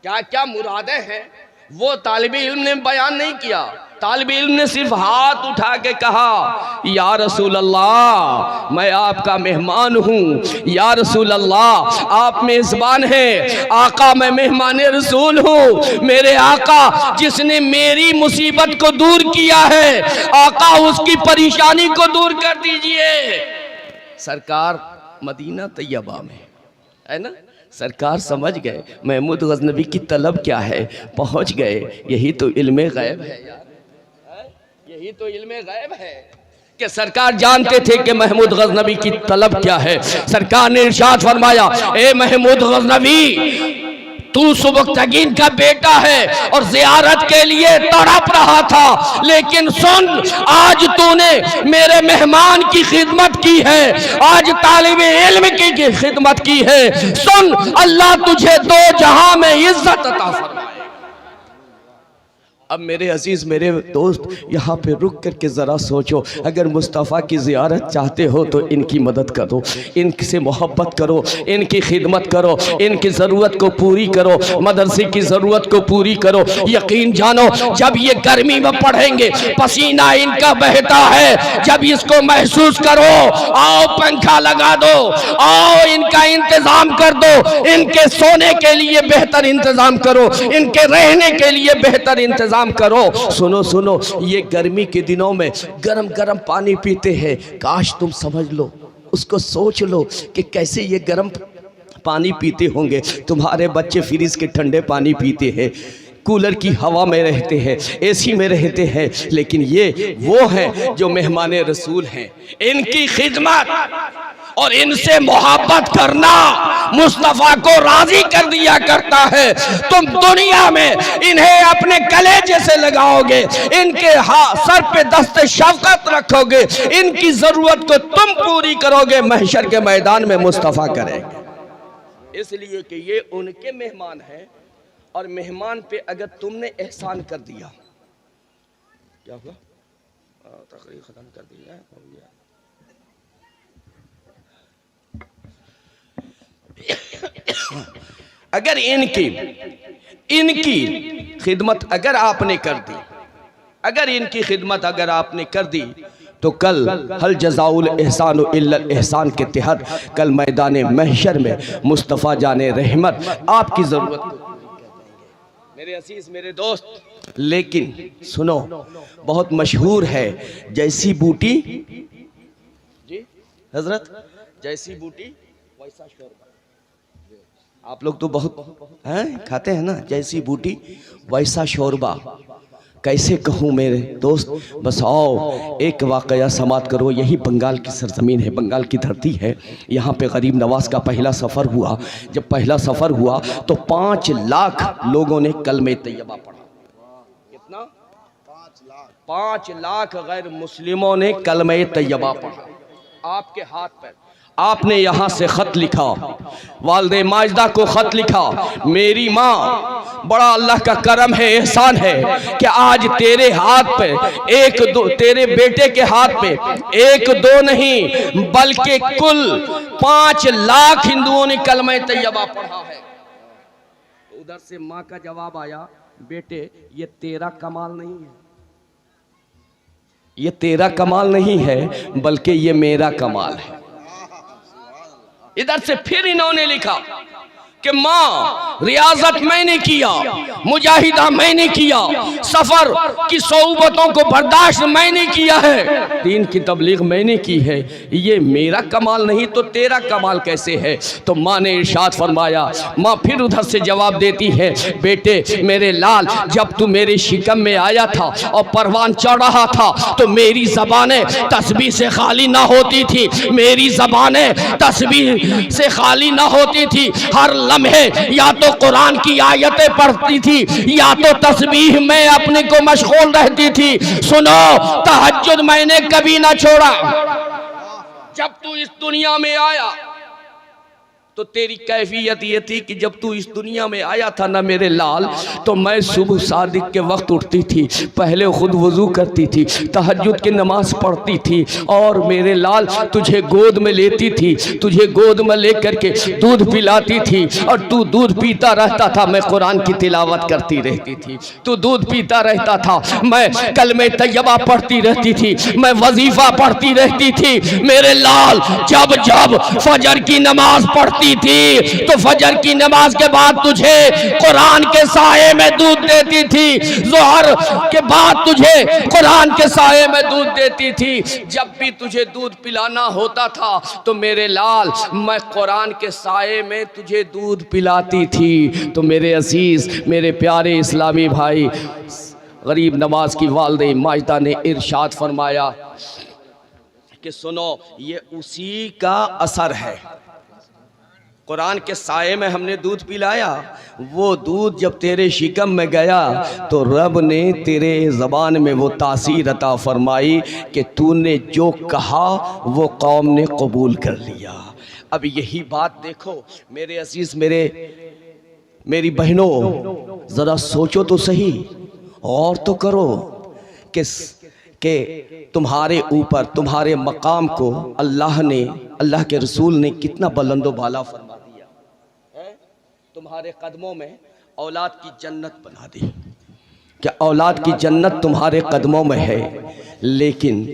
क्या क्या मुरादें हैं वो तालिब इल्म ने बयान नहीं किया। तालिब इल्म ने सिर्फ हाथ उठा के कहा, या रसूल अल्लाह मैं आपका मेहमान हूँ, या रसूल अल्लाह आप मेज़बान हैं, आका मैं मेहमान रसूल हूँ। मेरे आका जिसने मेरी मुसीबत को दूर किया है, आका उसकी परेशानी को दूर कर दीजिए। सरकार मदीना तैयबा में है ना, सरकार समझ गए महमूद गज़नवी की तलब क्या है, पहुँच गए। यही तो इल्मे गैब है यार, यही तो इल्मे गैब है कि सरकार जानते थे कि महमूद गज़नवी की तलब क्या है। सरकार ने इरशाद फरमाया, ए महमूद गज़नवी तू सुबक्तगीन का बेटा है और ज़ियारत के लिए तड़प रहा था, लेकिन सुन, आज तूने मेरे मेहमान की खिदमत की है, आज तालिब इल्म की खिदमत की है। सुन, अल्लाह तुझे दो जहां में इज्जत अता फरमाए। अब मेरे अजीज़, मेरे दोस्त, यहाँ पे रुक करके ज़रा सोचो, अगर मुस्तफ़ा की ज़ियारत चाहते हो तो इनकी मदद करो, इनसे मोहब्बत करो, इनकी खिदमत करो, इनकी ज़रूरत को पूरी करो, मदरसे की ज़रूरत को पूरी करो। यकीन जानो, जब ये गर्मी में पढ़ेंगे, पसीना इनका बहता है, जब इसको महसूस करो, आओ पंखा लगा दो, आओ इनका इंतज़ाम कर दो, इनके सोने के लिए बेहतर इंतज़ाम करो, इनके रहने के लिए बेहतर इंतज़ाम करो। सुनो सुनो, ये गर्मी के दिनों में गरम गरम पानी पीते हैं, काश तुम समझ लो, उसको सोच लो कि कैसे ये गरम पानी पीते होंगे। तुम्हारे बच्चे फ्रिज के ठंडे पानी पीते हैं, कूलर की हवा में रहते हैं, एसी में रहते हैं, लेकिन ये वो हैं जो मेहमान रसूल हैं। इनकी खिदमत और इनसे मोहब्बत करना मुस्तफ़ा को राजी कर दिया करता है। तुम दुनिया में इन्हें अपने कलेजे से लगाओगे, इनके सर पे दस्ते शफ़क़त रखोगे, इनकी ज़रूरत को तुम पूरी करोगे, महशर के मैदान में मुस्तफ़ा करेंगे। इसलिए कि ये उनके मेहमान हैं, और मेहमान पे अगर तुमने एहसान कर दिया, क्या हुआ? तकरीर खत्म कर दी है, हो गया। अगर इनकी खिदमत अगर आपने कर दी, अगर इनकी खिदमत अगर आपने कर दी, तो कल हल जज़ाउल एहसान इल्लल एहसान के तहत कल मैदान महशर में मुस्तफ़ा जाने रहमत आपकी ज़रूरत को मेरे अजीज मेरे दोस्त। लेकिन सुनो, बहुत मशहूर है, जैसी बूटी जी हजरत, जैसी बूटी वैसा शोरबा। आप लोग तो बहुत हैं खाते हैं ना, जैसी बूटी वैसा शोरबा। कैसे कहूँ मेरे दोस्त, बस आओ एक वाक़या समात करो। यही बंगाल की सरज़मीन है, बंगाल की धरती है। यहाँ पे गरीब नवाज का पहला सफ़र हुआ। जब पहला सफ़र हुआ तो 5 लाख लोगों ने कलमे तैयबा पढ़ा। कितना? 5 लाख गैर मुस्लिमों ने कलमे तैयबा पढ़ा। आपके हाथ पर आपने यहाँ से ख़त लिखा, वालिदे माजिदा को ख़त लिखा, मेरी माँ, बड़ा अल्लाह का करम है, एहसान है कि आज तेरे हाथ पे एक दो, तेरे बेटे के हाथ पे एक दो नहीं बल्कि कुल 5 लाख हिंदुओं ने कलमा तैयबा पढ़ा है। उधर से माँ का जवाब आया, बेटे ये तेरा कमाल नहीं है, ये तेरा कमाल नहीं है बल्कि ये मेरा कमाल है। इधर से फिर इन्होंने लिखा कि माँ, रियाजत मैंने किया, मुजाहिदा मैंने किया, सफर की सोबतों को बर्दाश्त मैंने किया है, दीन की तबलीग मैंने की है, ये मेरा कमाल नहीं तो तेरा कमाल कैसे है? तो माँ ने इरशाद फरमाया, माँ फिर उधर से जवाब देती है, बेटे मेरे लाल, जब तू मेरे शिकम में आया था और परवान चढ़ रहा था तो मेरी ज़बानें तस्बीह से खाली ना होती थी, मेरी ज़बानें तस्बीह से खाली ना होती थी। हर लम्हे या तो कुरान की आयतें पढ़ती थी या तो तस्बीह में अपने को मशगूल रहती थी। सुनो, तहज्जुद मैंने कभी ना छोड़ा। जब तू इस दुनिया में आया तो तेरी कैफियत ये थी कि जब तू इस दुनिया में आया था ना मेरे लाल, तो मैं सुबह सादिक के वक्त उठती थी, पहले खुद वजू करती थी, तहज्जुद की नमाज पढ़ती थी और मेरे लाल तुझे गोद में लेती थी, तुझे गोद में ले करके दूध पिलाती थी और तू दूध पीता रहता था, मैं कुरान की तिलावत करती रहती थी, तू दूध पीता रहता था, मैं कलमे तैयबा पढ़ती रहती थी, मैं वजीफा पढ़ती रहती थी। मेरे लाल जब जब फजर की नमाज पढ़ती थी तो फजर की नमाज के बाद तुझे कुरान के साये में दूध देती थी, ज़ोहर के बाद तुझे कुरान के साये में दूध देती थी। जब भी तुझे दूध पिलाना होता था तो मेरे लाल मैं कुरान के साये में तुझे दूध पिलाती थी। तो मेरे अजीज, मेरे प्यारे इस्लामी भाई, गरीब नवाज की वालिदा माजिदा ने इरशाद फरमाया कि सुनो, ये उसी का असर है। कुरान के साये में हमने दूध पिलाया, वो दूध जब तेरे शिकम में गया तो रब ने तेरे ज़बान में वो तासीर अता फरमाई कि तूने जो कहा वो कौम ने कबूल कर लिया। अब यही बात देखो मेरे अजीज़, मेरी बहनों, ज़रा सोचो तो सही और तो करो कि तुम्हारे ऊपर तुम्हारे मकाम को अल्लाह ने, अल्लाह के रसूल ने कितना बुलंदो बाला फरमा दिया है। तुम्हारे कदमों में औलाद की जन्नत बना दी। क्या औलाद की जन्नत तुम्हारे कदमों में है, लेकिन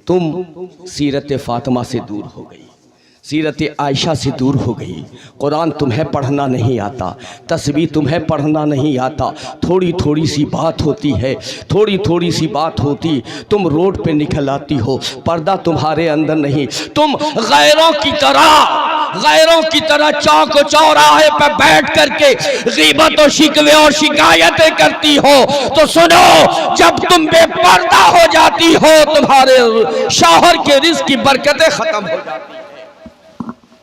तुम सीरत फातिमा से दूर हो गई, सीरत आयशा से दूर हो गई। कुरान तुम्हें पढ़ना नहीं आता, तस्बीह तुम्हें पढ़ना नहीं आता, थोड़ी थोड़ी सी बात होती है, थोड़ी थोड़ी सी बात होती, तुम रोड पे निकल आती हो, पर्दा तुम्हारे अंदर नहीं, तुम गैरों की तरह चौक चौराहे पर बैठ करके गीबत और शिकवे और शिकायतें करती हो। तो सुनो, जब तुम बेपर्दा हो जाती हो तुम्हारे शौहर के रिज़्क़ की बरकतें ख़त्म हो जाती हैं।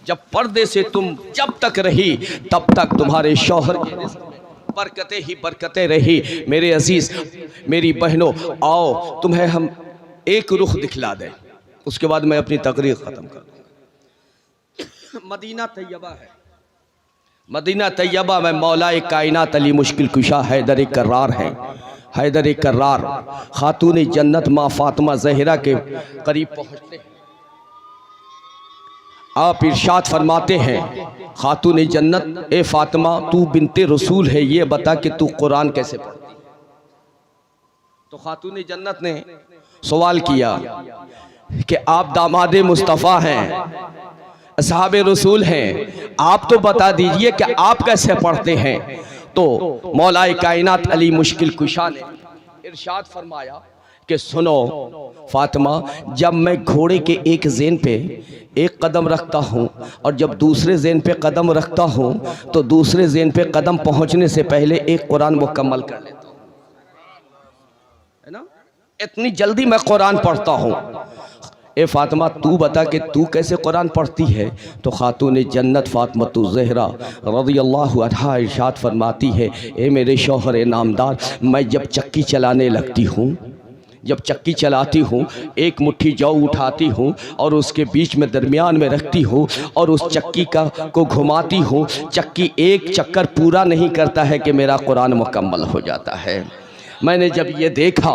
जब पर्दे से तुम जब तक रही तब तक तुम्हारे शौहर के रिज़्क़ में बरकतें ही बरकतें रही। मेरे अजीज़, मेरी बहनों, आओ तुम्हें हम एक रुख दिखला दें, उसके बाद मैं अपनी तकरीर ख़त्म कर दूँगा। मदीना तैयबा है, मदीना तैयबा में मौलाए कायनात अली मुश्किल कुशा हैदर कर्रार हैं। हैदर कर्रार खातून जन्नत माँ फातिमा ज़हरा के करीब पहुँचते हैं। आप इरशाद फरमाते हैं, खातून जन्नत ए फातिमा तू बिनते रसूल है, ये बता कि तू कुरान कैसे पढ़ती है। तो खातून जन्नत ने सवाल किया कि आप दामादे मुस्तफ़ा हैं, असहाबे रसूल हैं, आप तो बता दीजिए कि आप कैसे पढ़ते हैं। तो मौलाए कायनात अली मुश्किल कुशा ने इरशाद फरमाया कि सुनो फातिमा, जब मैं घोड़े के एक ज़ेन पे एक कदम रखता हूँ और जब दूसरे ज़ेन पे कदम रखता हूँ तो दूसरे ज़ेन पे कदम पहुँचने से पहले एक कुरान मुकम्मल कर लेता हूँ, है ना, इतनी जल्दी मैं कुरान पढ़ता हूँ। ए फातिमा तू बता कि तू कैसे कुरान पढ़ती है। तो खातून जन्नत फातिमा ज़हरा रज़ियल्लाहु अन्हा इरशाद फरमाती है, ए मेरे शौहर नामदार, मैं जब चक्की चलाने लगती हूँ, जब चक्की चलाती हूँ, एक मुट्ठी जौ उठाती हूँ और उसके बीच में दरमियान में रखती हूँ और उस चक्की को घुमाती हूँ। चक्की एक चक्कर पूरा नहीं करता है कि मेरा कुरान मुकम्मल हो जाता है। मैंने जब ये देखा,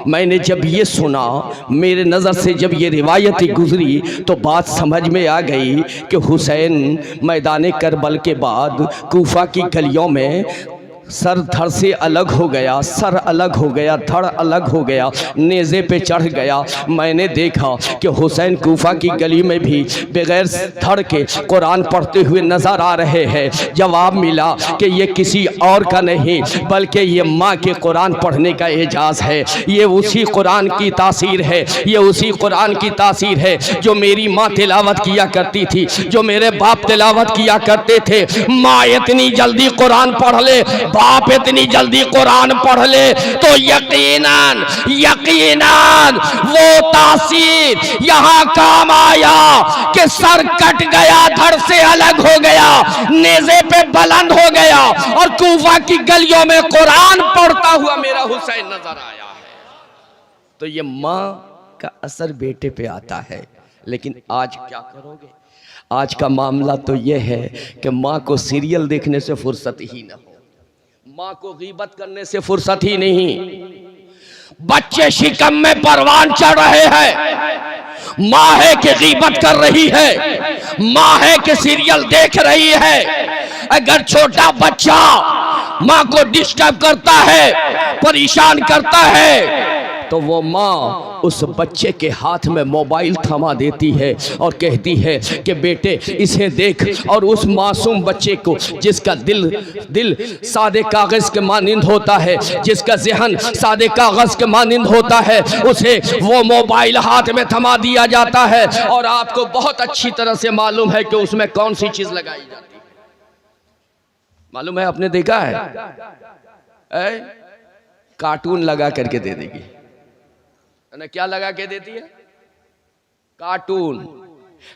मैंने जब ये सुना, मेरे नज़र से जब ये रिवायत गुजरी तो बात समझ में आ गई कि हुसैन मैदान करबल के बाद कूफा की गलियों में सर धड़ से अलग हो गया, सर अलग हो गया, धड़ अलग हो गया, नेज़े पे चढ़ गया। मैंने देखा कि हुसैन कूफा की गली में भी बगैर धड़ के कुरान पढ़ते हुए नज़र आ रहे हैं। जवाब मिला कि ये किसी और का नहीं बल्कि ये माँ के कुरान पढ़ने का एजाज़ है, ये उसी कुरान की तासीर है, ये उसी कुरान की तासीर है जो मेरी माँ तिलावत किया करती थी, जो मेरे बाप तिलावत किया करते थे। माँ इतनी जल्दी कुरान पढ़ ले, बाप इतनी जल्दी कुरान पढ़ ले तो यकीनन यकीनन वो तासीर यहाँ काम आया कि सर कट गया, धड़ से अलग हो गया, नेज़े पे बुलंद हो गया और कूफा की गलियों में कुरान पढ़ता हुआ मेरा हुसैन नजर आया है। तो ये माँ का असर बेटे पे आता है। लेकिन आज क्या करोगे? आज का मामला तो ये है कि माँ को सीरियल देखने से फुर्सत ही ना हो, माँ को गीबत करने से फुर्सत ही नहीं। बच्चे शिकम में परवान चढ़ रहे हैं, माँ है कि गीबत कर रही है, माँ है कि सीरियल देख रही है। अगर छोटा बच्चा माँ को डिस्टर्ब करता है, परेशान करता है, तो वो माँ उस बच्चे के हाथ में मोबाइल थमा देती है और कहती है कि बेटे इसे देख। और उस मासूम बच्चे को जिसका दिल सादे कागज़ के मानिंद होता है, जिसका ज़हन सादे कागज़ के मानिंद होता है, उसे वो मोबाइल हाथ में थमा दिया जाता है। और आपको बहुत अच्छी तरह से मालूम है कि उसमें कौन सी चीज़ लगाई जाती है। मालूम है, आपने देखा है, कार्टून लगा करके दे देगी ना। क्या लगा के देती है? कार्टून।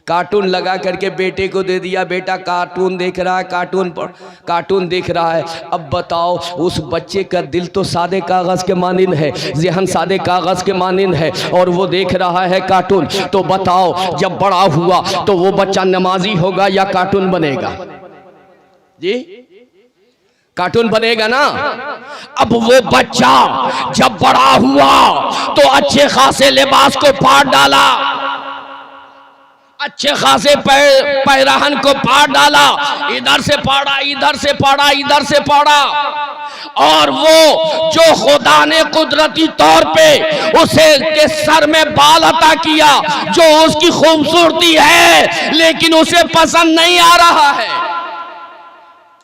कार्टून लगा करके बेटे को दे दिया, बेटा कार्टून देख रहा है, कार्टून देख रहा है। अब बताओ, उस बच्चे का दिल तो सादे कागज़ के मानिंद है, ज़हन सादे कागज़ के मानिंद है और वो देख रहा है कार्टून। तो बताओ, जब बड़ा हुआ तो वो बच्चा नमाजी होगा या कार्टून बनेगा? जी, कार्टून बनेगा ना। अब वो बच्चा जब बड़ा हुआ तो अच्छे खासे लिबास को फाड़ डाला, अच्छे खासे पैराहन को फाड़ डाला, इधर से फाड़ा, इधर से फाड़ा, इधर से फाड़ा। और वो जो खुदा ने कुदरती तौर पे उसे के सर में बाल अता किया, जो उसकी खूबसूरती है, लेकिन उसे पसंद नहीं आ रहा है,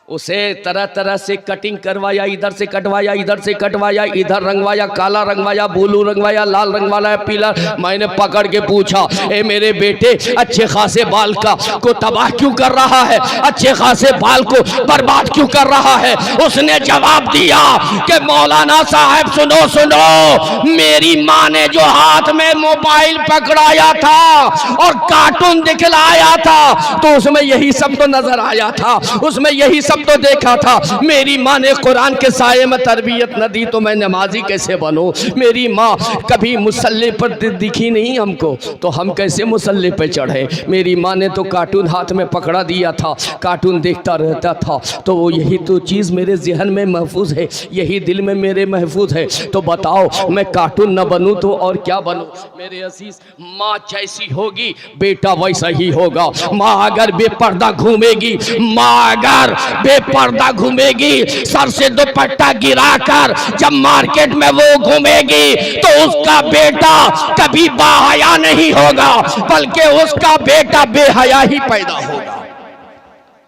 उसे तरह तरह से कटिंग करवाया, इधर से कटवाया, इधर से कटवाया, इधर रंगवाया, काला रंगवाया, ब्लू रंगवाया, लाल रंगवाया, पीला। मैंने पकड़ के पूछा, ए मेरे बेटे, अच्छे खासे बाल को तबाह क्यों कर रहा है, अच्छे खासे बाल को बर्बाद क्यों कर रहा है? उसने जवाब दिया कि मौलाना साहब सुनो सुनो, मेरी माँ ने जो हाथ में मोबाइल पकड़ाया था और कार्टून दिखलाया था तो उसमें यही सब तो नजर आया था, उसमें यही सब सूरत तो देखा था। मेरी माँ ने कुरान के साये में तरबियत न दी तो मैं नमाजी कैसे बनूं? मेरी माँ कभी मुसल्ले पर दिखी नहीं हमको, तो हम कैसे मुसल्ले पे चढ़े? मेरी माँ ने तो कार्टून हाथ में पकड़ा दिया था, कार्टून देखता रहता था, तो वो यही तो चीज़ मेरे जहन में महफूज है, यही दिल में मेरे महफूज है। तो बताओ मैं कार्टून न बनूं तो और क्या बनूं? मेरे अजीज, माँ जैसी होगी बेटा वैसा ही होगा। माँ अगर बेपर्दा घूमेगी, माँ अगर बेपर्दा घूमेगी, सर से दुपट्टा गिराकर जब मार्केट में वो घूमेगी तो उसका बेटा कभी बाहया नहीं होगा, बल्कि उसका बेटा बेहया ही पैदा होगा।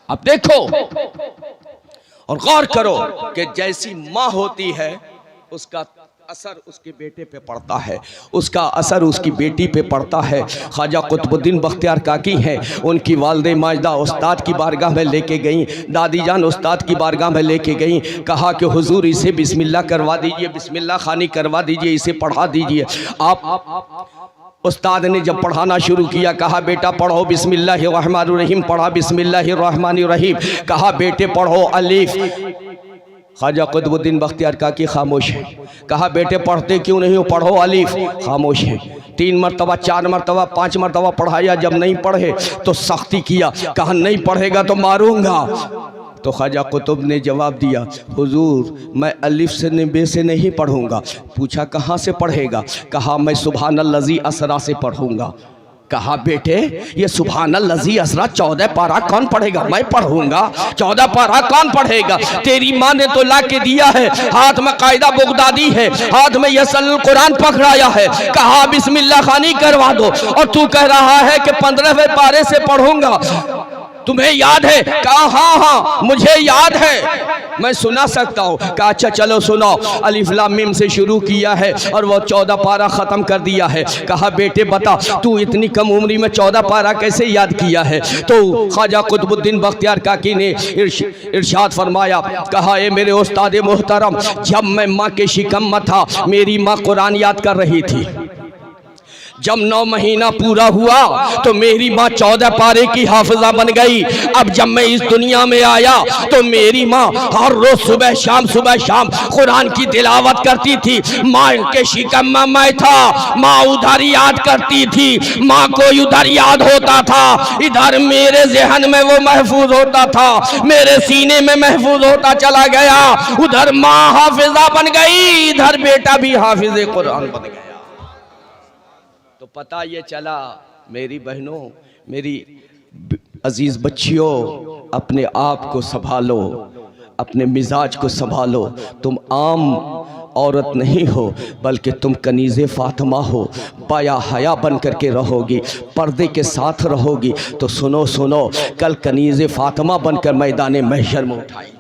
अब देखो और गौर करो कि जैसी माँ होती है उसका असर उसके बेटे पे पड़ता है, उसका असर उसकी बेटी पे पड़ता है। ख्वाजा कुतुबुद्दीन बख्तियार काकी हैं, उनकी वालदे माजदा उस्ताद की बारगाह में लेके गई, दादी जान उस्ताद की बारगाह में लेके गई, कहा कि हुजूर इसे बिस्मिल्लाह करवा दीजिए, बिस्मिल्लाह खानी करवा दीजिए, इसे पढ़ा दीजिए। आप उस्ताद ने जब पढ़ाना शुरू किया, कहा बेटा पढ़ो बिस्मिल्लाहिर्रहमानिर्रहीम, पढ़ा बिस्मिल्लाहिर्रहमानिर्रहीम, कहा बेटे पढ़ो अलिफ। ख्वाजा कुतुबुद्दीन बख्तियार काकी खामोश है। कहा बेटे पढ़ते क्यों नहीं हो? पढ़ो अलिफ। खामोश है। 3 मरतबा 4 मरतबा 5 मरतबा पढ़ाया, जब नहीं पढ़े तो सख्ती किया, कहा नहीं पढ़ेगा तो मारूंगा। तो ख्वाजा कुतुब ने जवाब दिया, हुजूर मैं अलिफ से बे से नहीं पढ़ूंगा। पूछा कहाँ से पढ़ेगा? कहा मैं सुभानल्लज़ी असरा से पढ़ूंगा। कहा बेटे ये सुभानल्लज़ी असरा 14 पारा कौन पढ़ेगा? मैं पढ़ूंगा। 14 पारा कौन पढ़ेगा? तेरी माँ ने तो ला के दिया है, हाथ में कायदा बगदादी है, हाथ में यसल कुरान पकड़ाया है, कहा बिस्मिल्लाह खानी करवा दो, और तू कह रहा है कि 15वें पारे से पढ़ूंगा। तुम्हें याद है? कहा हाँ हाँ मुझे याद है, मैं सुना सकता हूँ। कहा अच्छा चलो सुनाओ। अलिफ लाम मीम से शुरू किया है और वो 14 पारा ख़त्म कर दिया है। कहा बेटे बता तू इतनी कम उम्री में 14 पारा कैसे याद किया है? तो ख्वाजा कुतुबुद्दीन बख्तियार काकी ने इरशाद फरमाया, कहा ए मेरे उस्ताद मोहतरम, जब मैं माँ के शिकम में था मेरी माँ कुरान याद कर रही थी। जब 9 महीना पूरा हुआ तो मेरी माँ 14 पारे की हाफिजा बन गई। अब जब मैं इस दुनिया में आया तो मेरी माँ हर रोज सुबह शाम कुरान की तिलावत करती थी। माँ के शिकम में मैं था, माँ उधर याद करती थी, माँ को उधर याद होता था, इधर मेरे जहन में वो महफूज होता था, मेरे सीने में महफूज होता चला गया। उधर माँ हाफिजा बन गई, इधर बेटा भी हाफिज कुरान बन गया। तो पता ये चला मेरी बहनों, मेरी अजीज बच्चियों, अपने आप को संभालो, अपने मिजाज को संभालो। तुम आम औरत नहीं हो बल्कि तुम कनीज़े फातिमा हो। बाया हया बन करके रहोगी, पर्दे के साथ रहोगी तो सुनो सुनो कल कनीज़े फातिमा बनकर मैदान महशर में उठाई।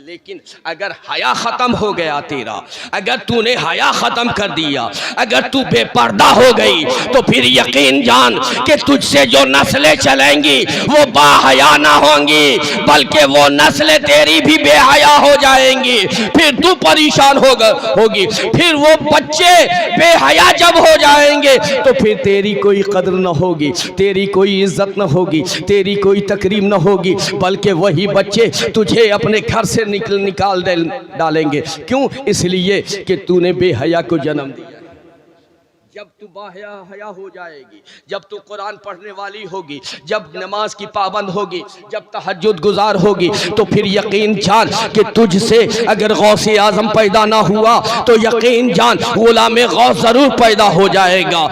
लेकिन अगर हया ख़त्म हो गया तेरा, अगर तूने हया ख़त्म कर दिया, अगर तू बेपर्दा हो गई तो फिर यकीन जान कि तुझसे जो नस्लें चलेंगी वो बाहया ना होंगी, बल्कि वो नस्लें तेरी भी बेहया हो जाएंगी। फिर तू परेशान होगी, फिर वो बच्चे बेहया जब हो जाएंगे तो फिर तेरी कोई कदर न होगी, तेरी कोई इज्जत न होगी, तेरी कोई तकरीम न होगी, बल्कि वही बच्चे तुझे अपने घर से निकाल डालेंगे। क्यों? इसलिए कि तूने बेहया को जन्म दिया। जब तू बाहया हो जाएगी, जब तू कुरान पढ़ने वाली होगी, जब नमाज की पाबंद होगी, जब तहज्जुद गुजार होगी, तो फिर यकीन जान कि तुझसे अगर गौसे आजम पैदा ना हुआ तो यकीन जान गुलाम गौस जरूर पैदा हो जाएगा।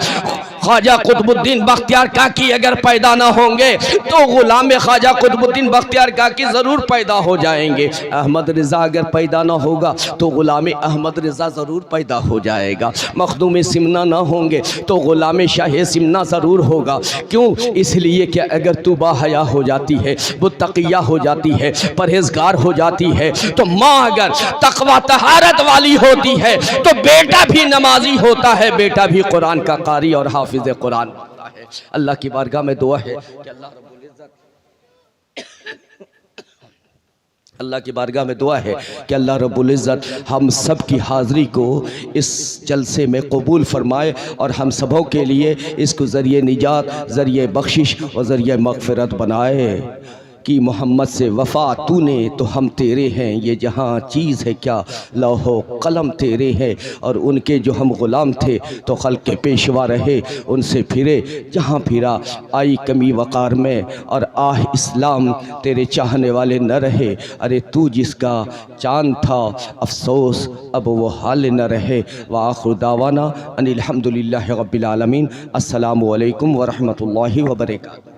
ख्वाजा कुतुबुद्दीन बख्तियार काकी अगर पैदा ना होंगे तो गुलाम ख्वाजा कुतुबुद्दीन बख्तियार काकी ज़रूर पैदा हो जाएंगे। अहमद रिज़ा अगर पैदा ना होगा तो गुलाम अहमद रिज़ा ज़रूर पैदा हो जाएगा। मखदूम सिमना ना होंगे तो गुलाम शाह सिमना ज़रूर होगा। क्यों? इसलिए कि अगर तू बाहया हो जाती है, मुत्तक़िया हो जाती है, परहेज़गार हो जाती है, तो माँ अगर तक़वा तहारत वाली होती है तो बेटा भी नमाजी होता है, बेटा भी कुरान का कारी और हाफिज़ कुरान होता है। अल्लाह की बारगाह में दुआ है कि अल्लाह की बारगाह में दुआ है कि अल्लाह रब्बुल इज़्ज़त हम सब की हाज़िरी को इस जलसे में कबूल फरमाए और हम सबों के लिए इसको ज़रिए निजात, ज़रिए बख्शिश और ज़रिए मग़फ़िरत बनाए। की मोहम्मद से वफ़ा तूने तो हम तेरे हैं, ये जहाँ चीज़ है क्या लौहो कलम तेरे हैं। और उनके जो हम ग़ुलाम थे तो खल्क़ के पेशवा रहे, उनसे फिरे जहाँ फिरा आई कमी वक़ार में, और आह इस्लाम तेरे चाहने वाले न रहे। अरे तू जिसका चाँद था अफसोस अब वो हाल न रहे। व आखिर दावाना अनिल हम्दुलिल्लाहि रब्बिल आलमीन। अस्सलामु अलैकुम व रहमतुल्लाहि व बरकातहू।